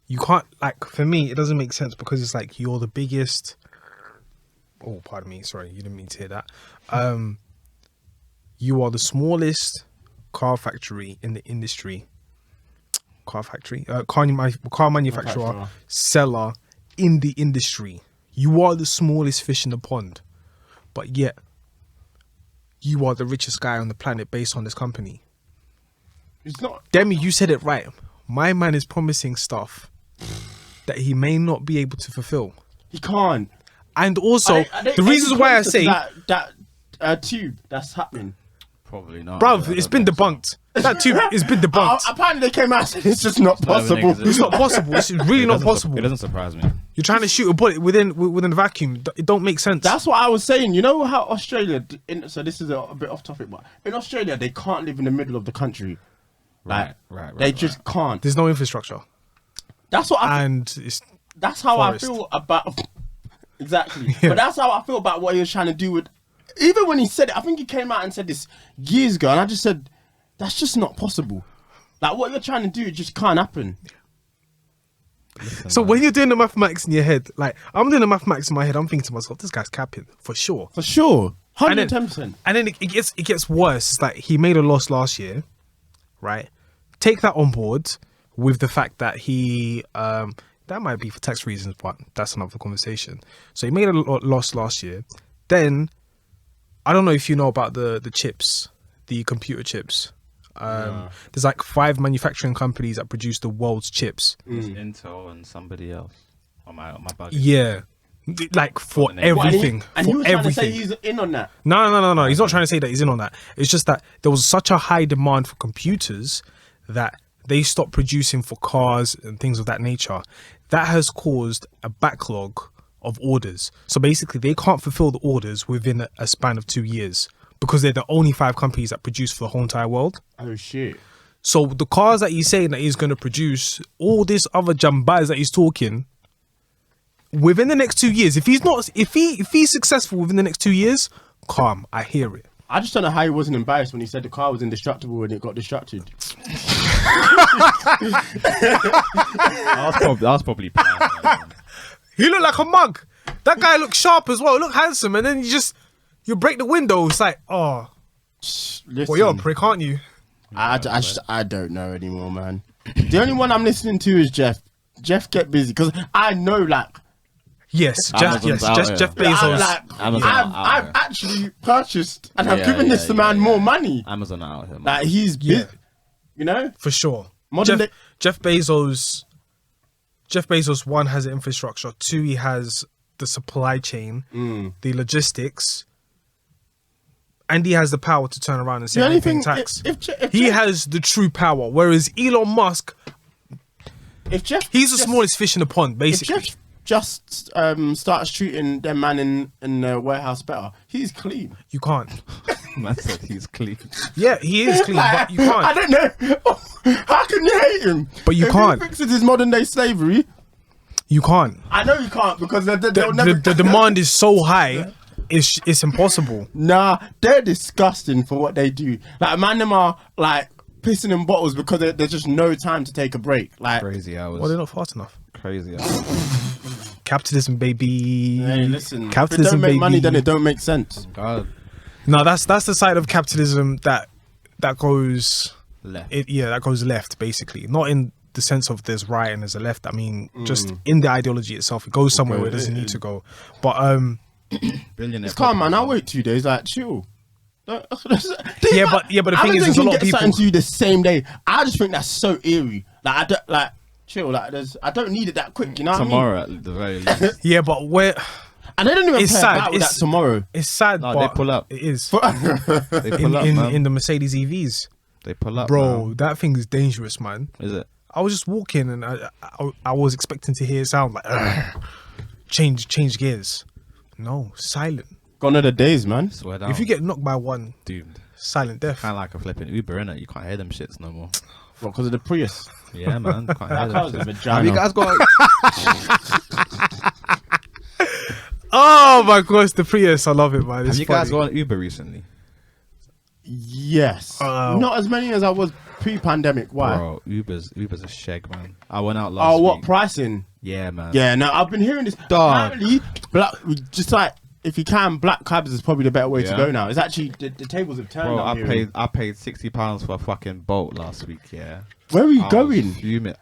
You can't, like, for me, it doesn't make sense because it's like you're the biggest. Oh, pardon me. Sorry, you didn't mean to hear that. You are the smallest car factory in the industry. Car manufacturer, Manufacturer. seller in the industry. You are the smallest fish in the pond, but yet you are the richest guy on the planet based on this company. It's not. Demi, you said it right. My man is promising stuff that he may not be able to fulfill. He can't. And also, Are they the reasons why I closer say, to that tube that's happening. Probably not. bruv, I it's don't been think so. debunked. That tube has been debunked. Apparently they came out and said it's just not not even possible. exist. It's not possible. It's really It not doesn't possible. It doesn't surprise me. You're trying to shoot a bullet within a vacuum. It don't make sense. That's what I was saying. You know how Australia, so this is a bit off topic, but in Australia they can't live in the middle of the country. Like, right. they just can't. There's no infrastructure, That's what I. and it's That's how forest. I feel about. Exactly. But that's how I feel about what he was trying to do with. Even when he said it, I think he came out and said this years ago, and I just said, that's just not possible. Like, what you're trying to do just can't happen. Listen, So man. when you're doing the mathematics in your head, like I'm doing the mathematics in my head, I'm thinking to myself, this guy's capping for sure. For sure. And then- 110%. And then it gets worse. It's like he made a loss last year, right? Take that on board with the fact that he that might be for tax reasons, but that's another conversation. So he made a loss last year. Then I don't know if you know about the chips, the computer chips. There's like 5 manufacturing companies that produce the world's chips. It's Intel and somebody else. On my bug. Yeah, like for name? What, everything. and he For was trying to say everything. he's in on that. No. He's not trying to say that he's in on that. It's just that there was such a high demand for computers that they stopped producing for cars and things of that nature. That has caused a backlog of orders. So basically, they can't fulfill the orders within a span of 2 years because they're the only 5 companies that produce for the whole entire world. Oh, shit. So the cars that he's saying that he's going to produce, all this other jambaz that he's talking, within the next 2 years, if he's successful within the next 2 years, calm, I hear it. I just don't know how he wasn't embarrassed when he said the car was indestructible and it got destructed. I was probably planned, man. He looked like a mug. That guy looked sharp as well, looked handsome, and then you break the window. It's like, oh, Listen, well, you're a prick, aren't you? I don't know anymore, man. The only one I'm listening to is Jeff. Jeff, get busy, because I know, like, Yes, Amazon's out here. Jeff I, Bezos. like Amazon out I've here. actually purchased and I've Yeah, given this man yeah. more money. Amazon out here, man. Like, he's Yeah. big, you know? For sure. Modern day- Jeff Bezos, one, has the infrastructure. 2, he has the supply chain, the logistics, and he has the power to turn around and say, The I only ain't paying thing, tax. if He Jeff, has the true power, whereas Elon Musk, if Jeff, he's the just- smallest fish in the pond, If basically. Jeff just starts treating them man in the warehouse better, he's clean. You can't. Man said he's clean. Yeah, he is clean, but you I can't. don't know. How can you hate him? But you if can't. He fixes his modern day slavery. You can't. I know you can't because they'll never. The demand is so high, it's impossible. Nah, they're disgusting for what they do. Like, man, them are like pissing in bottles because there's just no time to take a break. Like, Crazy hours. Well, they're not fast enough. Crazy hours. Capitalism, baby. hey, listen, if it Capitalism, don't make baby. money, then it don't make sense. God. No, that's the side of capitalism that goes Left. that goes left, basically. Not in the sense of there's right and there's a left. I mean, just in the ideology itself, it goes somewhere where it doesn't need to go. But Billionaire. It's calm, man. I'll wait 2 days. Like, chill. Yeah, but the I thing don't is, think there's a you lot of get people. something to you the same day. I just think that's so eerie. Like, I don't like chill. Like, I don't need it that quick. You know what Tomorrow at the very least. Yeah, but where And they don't even It's play sad. about with It's- that tomorrow. it's sad, No, but they pull up. It is They pull up, man. in the Mercedes EVs, They pull up, bro. man. That thing is dangerous, man. Is it? I was just walking and I was expecting to hear a sound like change gears. No, silent. Gone are the days, man. Swear down. If you get knocked by one, doomed. silent death. Kind of like a flipping Uber, innit? You can't hear them shits no more. What, because of the Prius? Yeah, man. Can't hear That them car's a shits. vagina. Have you guys got? Oh my gosh, the Prius! I love it, man. It's Have you guys funny. gone Uber recently? Yes. Oh. Not as many as I was pre-pandemic. Why? Bro, Uber's a shag, man. I went out last Oh, what week. pricing? Yeah, man. Yeah, no, I've been hearing this. Dog. Apparently, just like if you can, black cabs is probably the better way to Yeah. go now. It's actually the tables have turned. Bro, I'm hearing. I paid £60 for a fucking Bolt last week. Yeah. Where are you I was going? fuming.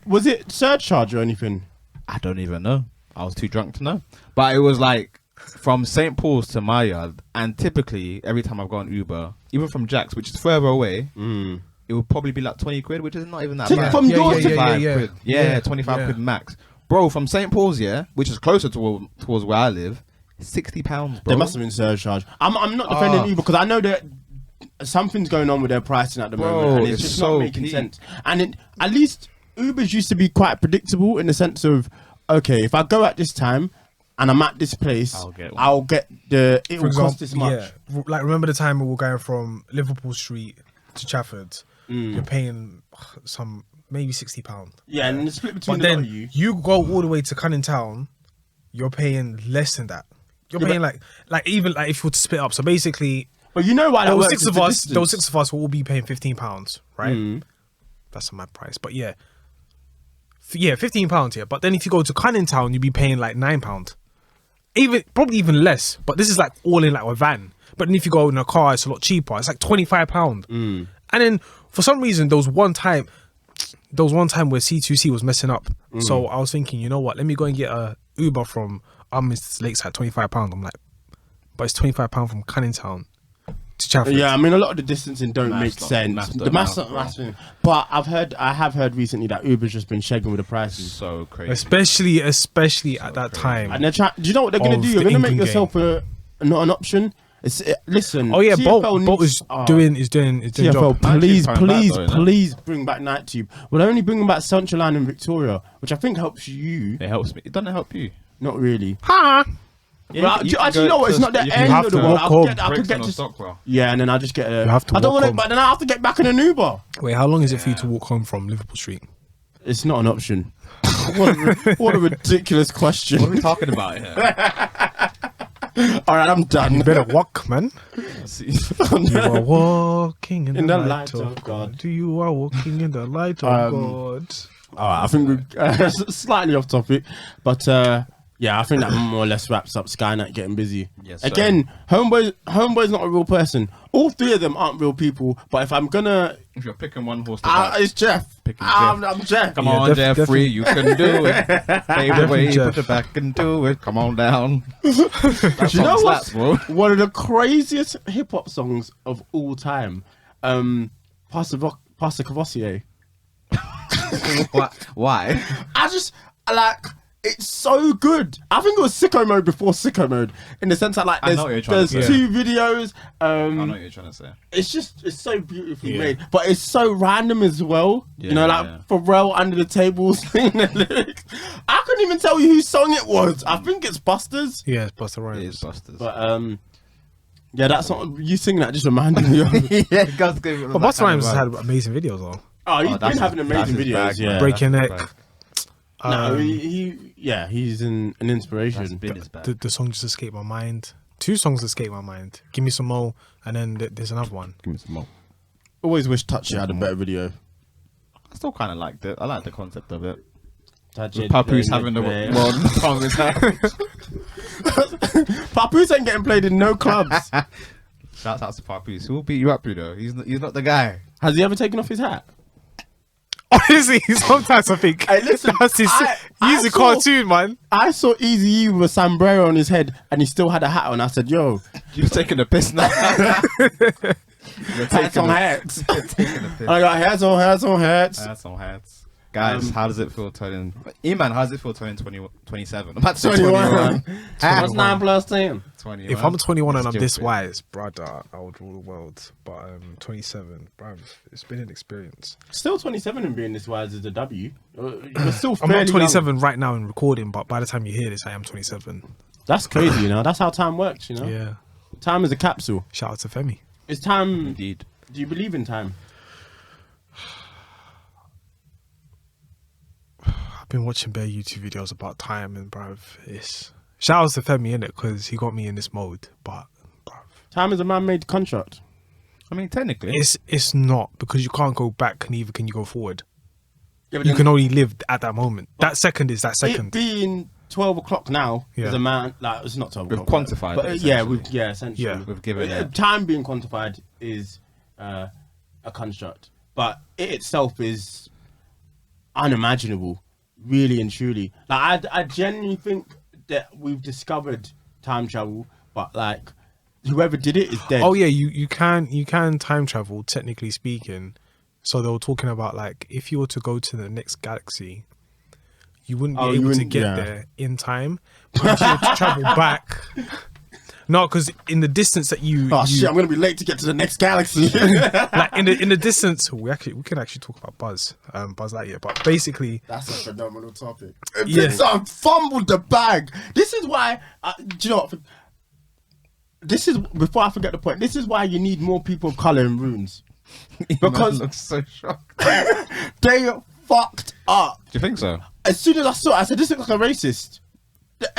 Was it surcharge or anything? I don't even know. I was too drunk to know. But it was like from St. Paul's to my yard, and typically every time I've gone Uber, even from Jack's, which is further away, it would probably be like 20 quid, which is not even that Take bad. from Yeah, yours yeah, to yeah, 25 yeah. quid. Yeah, 25 yeah. quid max. Bro, from St. Paul's, which is closer towards where I live, £60, bro. There must have been surcharge. I'm not defending Ah. Uber because I know that something's going on with their pricing at the Bro, moment, and it's it's just so not making peak. sense. And at least Ubers used to be quite predictable in the sense of, okay, if I go at this time and I'm at this place, I'll get one. It will cost this much. Yeah, like remember the time we were going from Liverpool Street to Chafford, you're paying maybe £60. Yeah, and it's split between But the lot then of you. you go all the way to Canning Town, you're paying less than that. You're Yeah, paying like even like if you were to split up. So basically, But you know why there that was works? six is of the us. There was distance. 6 of us will all be paying £15, right? That's a mad price. But yeah, £15. Yeah, but then if you go to Canning Town, you'd be paying like £9. Probably even less. But this is like all in like a van. But then if you go in a car, it's a lot cheaper. It's like £25. And then for some reason, there was one time where C2C was messing up. So I was thinking, you know what? Let me go and get a Uber from Mr. Lakeside, £25. I'm like, but it's £25 from Canning Town to Chafford. Yeah, I mean, a lot of the distancing don't Maths make not- sense. maths The don't maths matter. not maths. But I have heard recently that Uber's just been shaking with the prices. So crazy. Especially at that time. And they're trying. Do you know what they're going Of to do? You're the going to make England yourself not an option. Listen. Oh yeah, TFL Bolt needs- is doing TFL, job. please, £90 please, back though, innit? please bring back Night Tube. We're only bringing back Central Line and Victoria, which I think helps you. It helps me. It doesn't help you. Not really. Yeah, Well, actually, you know what? It's not the you end have of the to world. walk I home. could get Brixton or to. Stockwell. Yeah, and then I'll just get a. You have to I don't walk want to, home. but then I have to get back in an Uber. Wait, how long is it for you to walk home from Liverpool Street? It's not an option. what a ridiculous question. What are we talking about here? All right, I'm done. You better walk, man. See, You are walking in, In the light of God. You are walking in the light of God. All right, I think we're slightly off topic, but yeah, I think that more or less wraps up Skynet getting busy. Yes, sir. Again, Homeboy's not a real person. All 3 of them aren't real people. But if I'm gonna, if you're picking one horse to back, it's Jeff. Picking I'm Jeff. come Yeah, on, definitely. Jeffrey, you can do it. Baby, way, Jeff. put it back and do it. Come on down. Do you know Slaps, bro. One of the craziest hip hop songs of all time. Pastor Cavassier. Why? I just like it's so good. I think it was Sicko Mode before Sicko Mode in the sense that like I know what you're there's trying to say. 2 videos. I know what you're trying to say. It's so beautifully Yeah. made, but it's so random as well. Yeah, you know, like yeah. Pharrell under the table singing the lyrics. I couldn't even tell you whose song it was. I think it's Buster's, Yeah, it's Busta It Rhymes. is Busters. but yeah, that's not you singing that just reminded me of. yeah, God's good. But Busta Rhymes has had amazing videos though. Oh, he's that's been having his- amazing that's his videos. bag, Yeah, man. Break Your That's Neck. his bag. no, he's an That's inspiration. been his bag. The song just escaped my mind. 2 songs escaped my mind. Give Me Some More, and then there's another one. Give me some more. Always wish Touchy had a better video. I still kind of liked it. I like the concept of it. Touchy, Papoose having the one song in his hand. Papoose ain't getting played in no clubs. Shouts out to Papoose. Who'll beat you up, you know? He's not the guy. Has he ever taken off his hat? Honestly, sometimes I think Hey, listen, that's his. I He's a saw- cartoon, man. I saw Easy E with a sombrero on his head and he still had a hat on. I said, yo, You're taking the piss now. You're hats on the- hats. You're taking the piss. I got hats on hats on hats. Hats on hats. Guys, how does it feel turning... Eman, how does it feel turning 27? I'm about to say 21. 21. What's 9 plus 10? 21. If I'm 21 and I'm Still this fit. wise, brother, I would rule the world. But 27, bruv, it's been an experience. Still 27 and being this wise is a W. You're still I'm fairly not 27 young. right now in recording, but by the time you hear this, I am 27. That's crazy, you know. That's how time works, you know. Yeah. Time is a capsule. Shout out to Femi. Is time... Indeed. Do you believe in time? I've been watching bare YouTube videos about time, and bruv, it's shout out to Femi in it because he got me in this mode. But bruv, Time is a man-made contract. I mean, technically. it's not because you can't go back, neither can you go forward. Yeah, but You then can only live at that moment. That second is that it second. being 12 o'clock now Yeah. is a man... Like, it's not 12 We've o'clock. quantified But, it, yeah, essentially. essentially. Yeah. We've given it. Time being quantified is a construct, but it itself is unimaginable, really and truly. Like I genuinely think that we've discovered time travel, but like whoever did it is dead. Oh yeah, you can time travel technically speaking. So they were talking about like if you were to go to the next galaxy, you wouldn't be Oh, you able to wouldn't- get yeah. there in time. But if you were to travel back, no, because in the distance that you, Oh you shit! I'm gonna be late to get to the next galaxy. like in the distance, we can actually talk about Buzz Lightyear, but basically, That's a phenomenal topic. Yeah. I fumbled the bag. This is why. Do you know what? This is before I forget the point. This is why you need more people of color in rooms. Because- looks so shocked. They fucked up. Do you think so? As soon as I saw it, I said, this looks like a racist.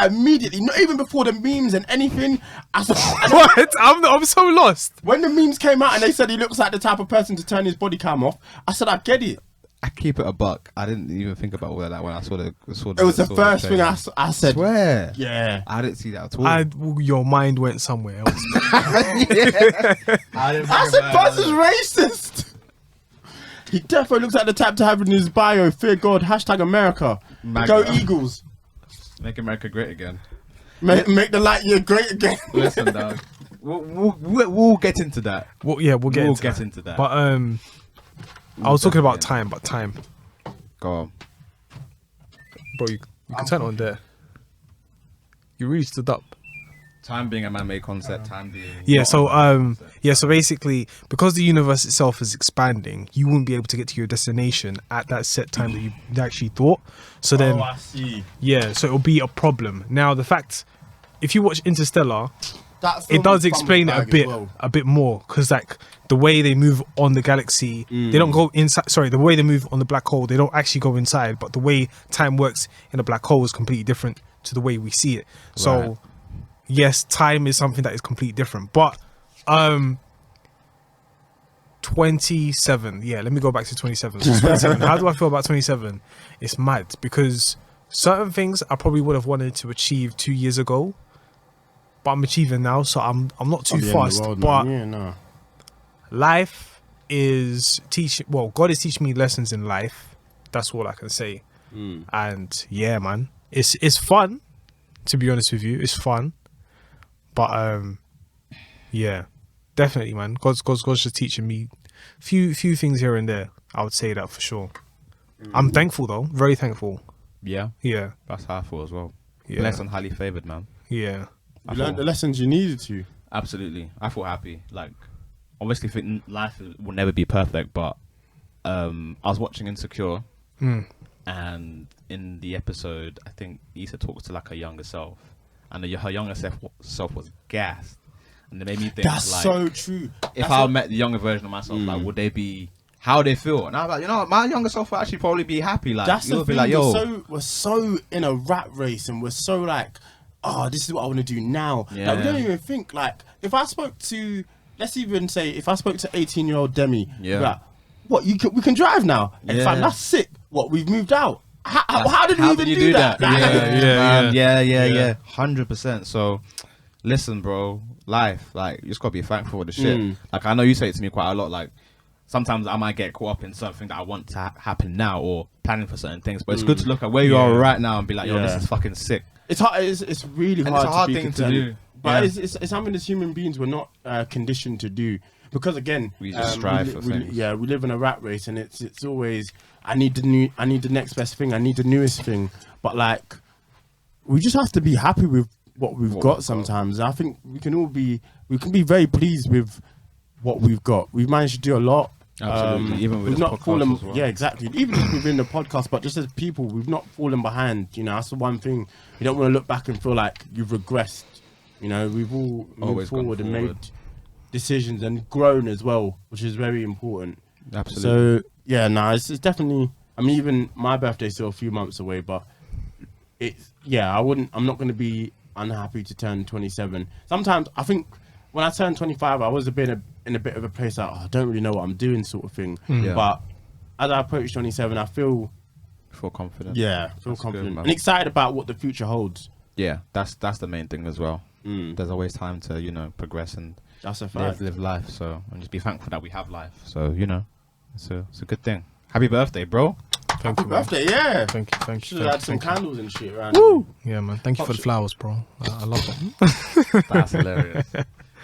Immediately, not even before the memes and anything. I said, What? I'm so lost. when the memes came out and they said he looks like the type of person to turn his body cam off, I said, I get it. I keep it a buck. I didn't even think about all of that when I saw the. It was the first thing I said. Swear. Yeah. I didn't see that at all. Your mind went somewhere else. I didn't I said, Buzz is racist. He definitely looks like the type to have in his bio, fear God, hashtag America. MAGA. Go Eagles. Make America great again. Make the light year great again. Listen, dog. We'll get into that. Well, yeah, we'll get into that. But I was talking about time, Go on. bro. You can turn it on there. You really stood up. Time being a man-made concept. Time being. Yeah, not so a man-made concept. so basically, because the universe itself is expanding, you wouldn't be able to get to your destination at that set time that you actually thought. So then, I see. yeah, so it'll be a problem. Now, the fact, if you watch Interstellar, That it film does is explain it bummed a bag as well. bit more, because like the way they move on the galaxy, they don't go inside. Sorry, the way they move on the black hole, they don't actually go inside. But the way time works in a black hole is completely different to the way we see it. So. Right. Yes, time is something that is completely different. But 27. Yeah, let me go back to 27. So 27. How do I feel about 27? It's mad because certain things I probably would have wanted to achieve 2 years ago, but I'm achieving now, so I'm not too fast. But yeah, no. life is teaching. Well, God is teaching me lessons in life. That's all I can say. And yeah, man, it's fun. To be honest with you, it's fun. But yeah, definitely, man. God's just teaching me few things here and there. I would say that for sure. I'm thankful though, very thankful. Yeah, Yeah, that's how I feel as well. Yeah. Blessed and highly favored, man. yeah, You learned the lessons you needed to. Absolutely, I feel happy. Like, obviously, think life will never be perfect, but I was watching Insecure, and in the episode, I think Issa talks to like her younger self, and her younger self was gassed, and it made me think, That's like, so true. if I met the younger version of myself, like, would they be? How they feel? And I was like, you know what, my younger self will actually probably be happy. Like, That's you'll the be thing. like, yo, We're so in a rat race, and we're so like, oh, this is what I want to do now. Yeah. Like, we don't even think like, if I spoke to, let's even say, if I spoke to 18-year-old Demi, Yeah. like, what we can drive now? And Yeah. fam, that's sick. What, we've moved out? How did we even do that? Like, Yeah, 100%. So, listen, bro, life, like, you just gotta be thankful for the shit. Like, I know you say it to me quite a lot. Like, sometimes I might get caught up in something that I want to happen now, or planning for certain things. But it's good to look at where you are right now and be like, yo, this Yeah. is fucking sick. It's hard. It's really And hard. it's a hard to be thing to content. do. But Yeah. it's something as human beings we're not conditioned to do, because again, We just strive for things. Yeah, we live in a rat race, and it's always I need the next best thing, I need the newest thing. But like, we just have to be happy with what we've got sometimes. I think we can be very pleased with what we've got. We've managed to do a lot. Absolutely, even with we've this not podcast fallen. as well. Yeah, exactly. Even within the podcast, but just as people, we've not fallen behind. You know, that's the one thing. You don't want to look back and feel like you've regressed. You know, we've all moved Always gone forward and forward. made decisions and grown as well, which is very important. Absolutely. So yeah, it's definitely. I mean, even my birthday's still a few months away, but it's I'm not going to be unhappy to turn 27. Sometimes I think when I turned 25, I was in a bit of a place like, I don't really know what I'm doing, sort of thing. Yeah. But as I approach 27, I feel confident. feel That's confident good, man. and excited about what the future holds. Yeah, that's the main thing as well. There's always time to progress and That's a fact. live life. So and just be thankful that we have life. So it's a good thing. Happy birthday, bro. thank Happy you, man. birthday, yeah. Thank you, thank you, Should have had some thank you. candles and shit around. Yeah, man. Thank you for the flowers, bro. I love it. That's hilarious.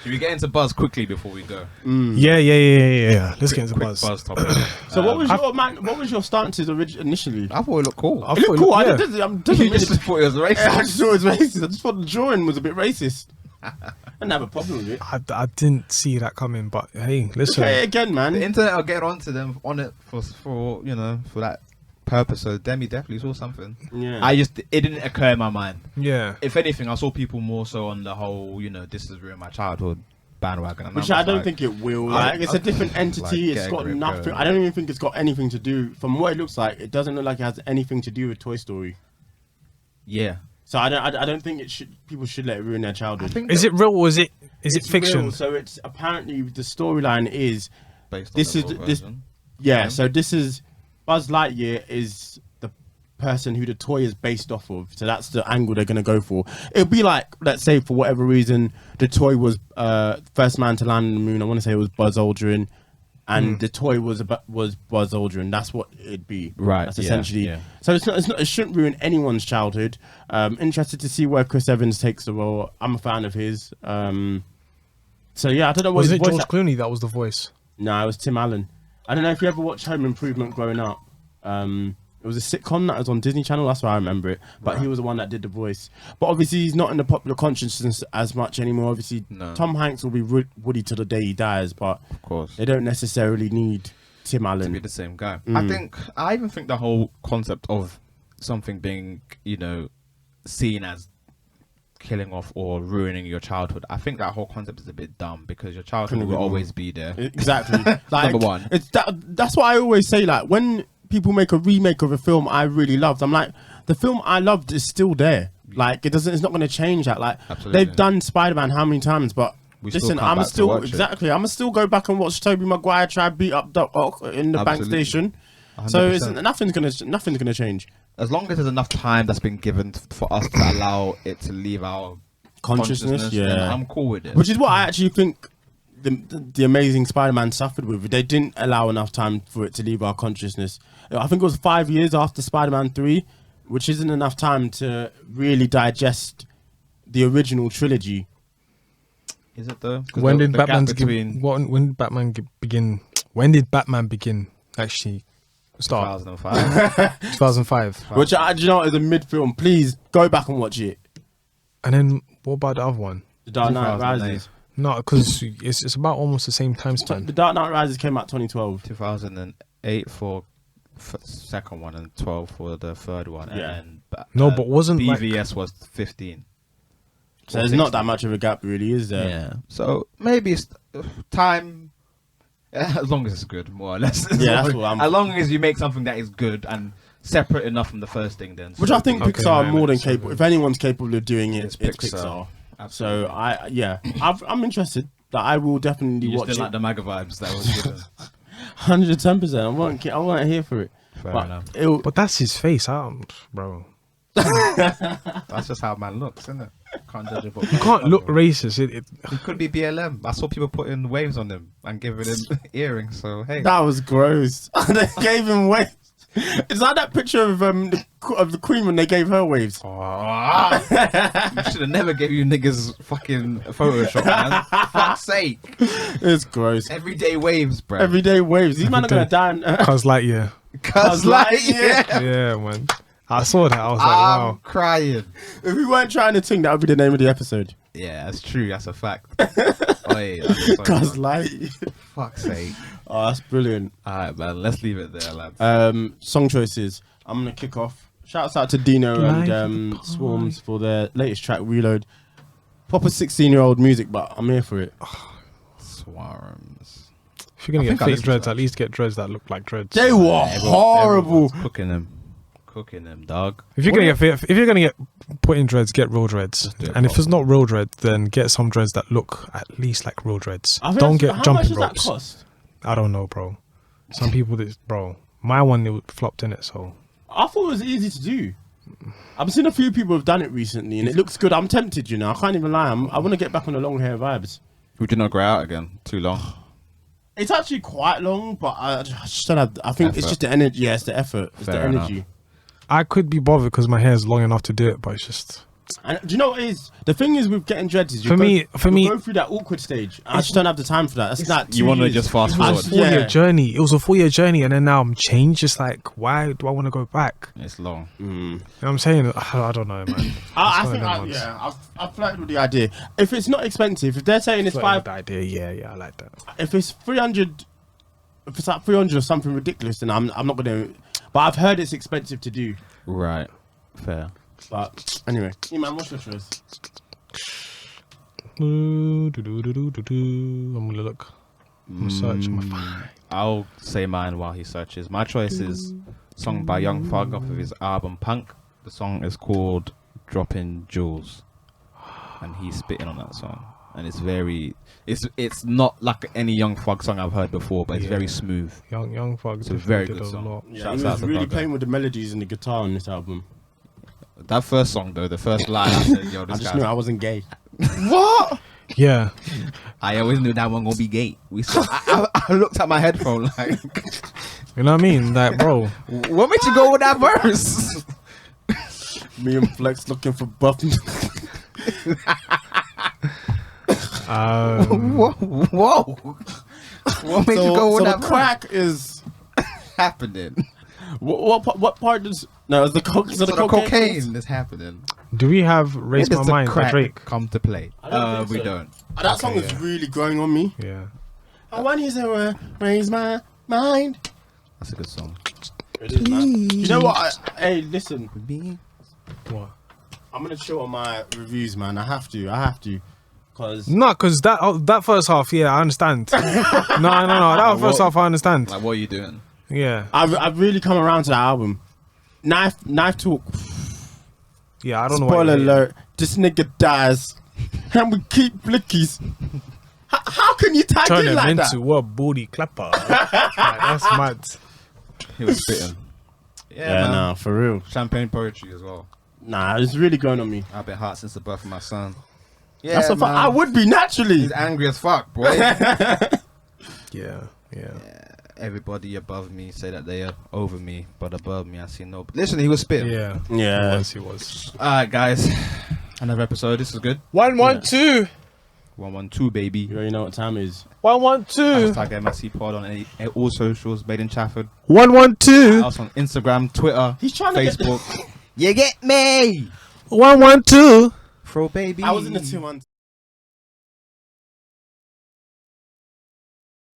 Should we get into buzz quickly before we go? Yeah. Let's get into Quick buzz. topic. So what was your stances initially? I thought it looked cool. I It looked thought- cool. I yeah. didn't You really- just thought it was racist. I just thought it was racist. I just thought the drawing was a bit racist. I didn't have a problem with it. I didn't see that coming, but hey, listen. Okay, again, man. The internet will get onto them on it for for that purpose. So Demi definitely saw something. Yeah. It didn't occur in my mind. Yeah. If anything, I saw people more so on the whole, this has ruined my childhood bandwagon. And Which I'm I just don't like, think it will. Like, it's a different entity. like, It's get a got grip, nothing. go. I don't even think it's got anything to do. From what it looks like, it doesn't look like it has anything to do with Toy Story. Yeah. So I don't think it should. People should let it ruin their childhood. I think Is it real or is it It's fiction? real, so it's apparently the storyline is based on this the is real this. version. Yeah. So this is Buzz Lightyear is the person who the toy is based off of. So that's the angle they're gonna go for. It'll be like, let's say for whatever reason, the toy was first man to land on the moon. I want to say it was Buzz Aldrin, and the toy was Buzz Aldrin. That's what it'd be. Right, That's yeah, essentially. yeah. So it's not. It shouldn't ruin anyone's childhood. Interested to see where Chris Evans takes the role. I'm a fan of his. So yeah, I don't know what Was his it voice George Clooney that was the voice? No, it was Tim Allen. I don't know if you ever watched Home Improvement growing up. It was a sitcom that was on Disney Channel. That's why I remember it. But he was the one that did the voice. But obviously, he's not in the popular consciousness as much anymore. Obviously, No. Tom Hanks will be Woody till the day he dies. But Of course. they don't necessarily need Tim To be Allen. the same guy. Mm. I even think the whole concept of something being, seen as killing off or ruining your childhood, I think that whole concept is a bit dumb because your childhood Couldn't will agree more. always be there. Exactly. Like, Number one. It's that's what I always say. Like when people make a remake of a film I really loved, I'm like, the film I loved is still there. Like it's not going to change that. Like Absolutely. they've done Spider-Man how many times, but We still listen, come I'm back to still watch it. exactly. I'm still go back and watch Tobey Maguire try beat up Doc Ock in the bank Absolutely. station. So it's, 100%. nothing's gonna change. As long as there's enough time that's been given for us to allow it to leave our Consciousness, then yeah. I'm cool with it. Which is what I actually think the Amazing Spider-Man suffered with. They didn't allow enough time for it to leave our consciousness. I think it was 5 years after Spider-Man 3, which isn't enough time to really digest the original trilogy. Is it though? 'Cause When the did gap Batman between when did Batman begin? When did Batman begin? Actually, start 2005? 2005, Which do you know is a mid-film. Please go back and watch it. and then what about the other one? The Dark Knight 2008. Rises. No, because it's about almost the same time span. The Dark Knight Rises came out 2012. 2008 for second one and 12 for the third one. Yeah. And No, but wasn't like- BVS was 15. So there's not that much of a gap, really, is there? Yeah. So maybe it's time. As long as it's good, more or less. Yeah, that's what I'm- As long as you make something that is good and separate enough from the first thing, then. Which I think Okay, Pixar are man, more than so capable. good. If anyone's capable of doing it, It's it's Pixar. Pixar. So I'm interested. That I will definitely You just watch didn't it. like the MAGA vibes that was given. 110%. I want to hear for it. Fair But enough. it'll, But that's his face, bro. That's just how man looks, isn't it? Can't judge a book. You can't look racist. It He could be BLM. I saw people putting waves on him and giving him earrings. So hey, that was gross. They gave him waves. It's like that picture of the Queen when they gave her waves. you should have never gave you niggas fucking Photoshop, man. For fuck's sake. It's gross. Everyday waves, bro. Everyday waves. These men are gonna die. cause like yeah, Cause like, yeah. yeah, man. I saw that. I was like, I'm wow. crying. If we weren't trying to sing, that would be the name of the episode. Yeah, that's true. That's a fact. Oh, yeah, that's Cause like, fuck's sake. oh, that's brilliant. All right, man. Let's leave it there, lads. Song choices. I'm gonna kick off. Shouts out to Dino Life and of the Swarms for their latest track, Reload. Proper 16-year-old music, but I'm here for it. Swarms. If you're gonna I get think I fake listened to dreads, that. at least get dreads that look like dreads. They were horrible. Everyone's cooking them, dog. If you're gonna get put in dreads, get real dreads. Just do it And if it's properly. not real dreads, then get some dreads that look at least like real dreads. I think Don't that's- get how much jumping does that ropes. cost? I don't know, bro. Some people, bro. My one it flopped in it, so I thought it was easy to do. I've seen a few people have done it recently, and it looks good. I'm tempted, you know. I can't even lie. I want to get back on the long hair vibes. Would you not grow out again? Too long. It's actually quite long, but I just don't have. I think it's Effort. just the energy. Yeah, it's the effort. It's Fair the energy. enough. I could be bothered because my hair is long enough to do it, but it's just And do you know what it is? The thing is with getting dreads is you For go, me- you go through that awkward stage. I just don't have the time for that. That's not. You want to just fast it was forward. a 4 year Yeah. journey. It was a 4 year journey, and then now I'm changed. It's like, why do I want to go back? It's long. You know what I'm saying? I don't know, man. I It's one think, of them ones. I've flirted with the idea. If it's not expensive, if they're saying it's Flirting with five, the idea. Yeah, I like that. if it's 300, if it's like 300 or something ridiculous, then I'm not gonna. But I've heard it's expensive to do. Right. Fair. But anyway, Eman, what's your choice? I'm gonna look. I'm searching my phone. I'll say mine while he searches. My choice is a song by Young Thug off of his album Punk. The song is called Dropping Jewels, and he's spitting on that song. And it's not like any Young Thug song I've heard before, but it's very smooth. Young Thug. It's a very good song. Yeah, Shouts he out was to really Thugger. playing with the melodies and the guitar on this album. That first song though, the first line, I said, "Yo, I this just guy's knew I wasn't gay. what?" Yeah. I always knew that one gonna be gay. I looked at my headphone like, You know what I mean? Like, bro. what made you go with that verse? Me and Flex looking for buff. Whoa! What made you go with that the crack is happening? what part does no? Is the coke? So the cocaine is happening. Do we have Raise Where My does the Mind by crack Drake? come to play? I don't think We so. don't. That song is yeah. really growing on me. Yeah. I want you to raise my mind. That's a good song. It is, man. You know what? Hey, listen. What? I'm gonna chill on my reviews, man. I have to. Cause No, because that first half, yeah, I understand. no. That first half, I understand. Like, what are you doing? Yeah. I've really come around to the album. Knife talk. Yeah, I don't know. Spoiler alert: this nigga dies, and we keep blickies. How can you tag Turn in him like into that? a booty clapper. Like, that's mad. He was spitting. Yeah, man. nah, for real. Champagne poetry as well. Nah, it's really going on me. I've been hot since the birth of my son. Yeah, That's a fact. I would be naturally. He's angry as fuck, boy. Yeah. Everybody above me say that they are over me, but above me I see no. Listen, he was spitting. Yeah. Yeah. He was. All right, guys. Another episode. This is good. 112. 112, baby. You already know what time it is. 112. Hashtag MSC Pod on all socials. Made in Chafford. 112. Also on Instagram, Twitter, He's trying to get Facebook. You get me. 112. Throw baby. I was in the 2-1.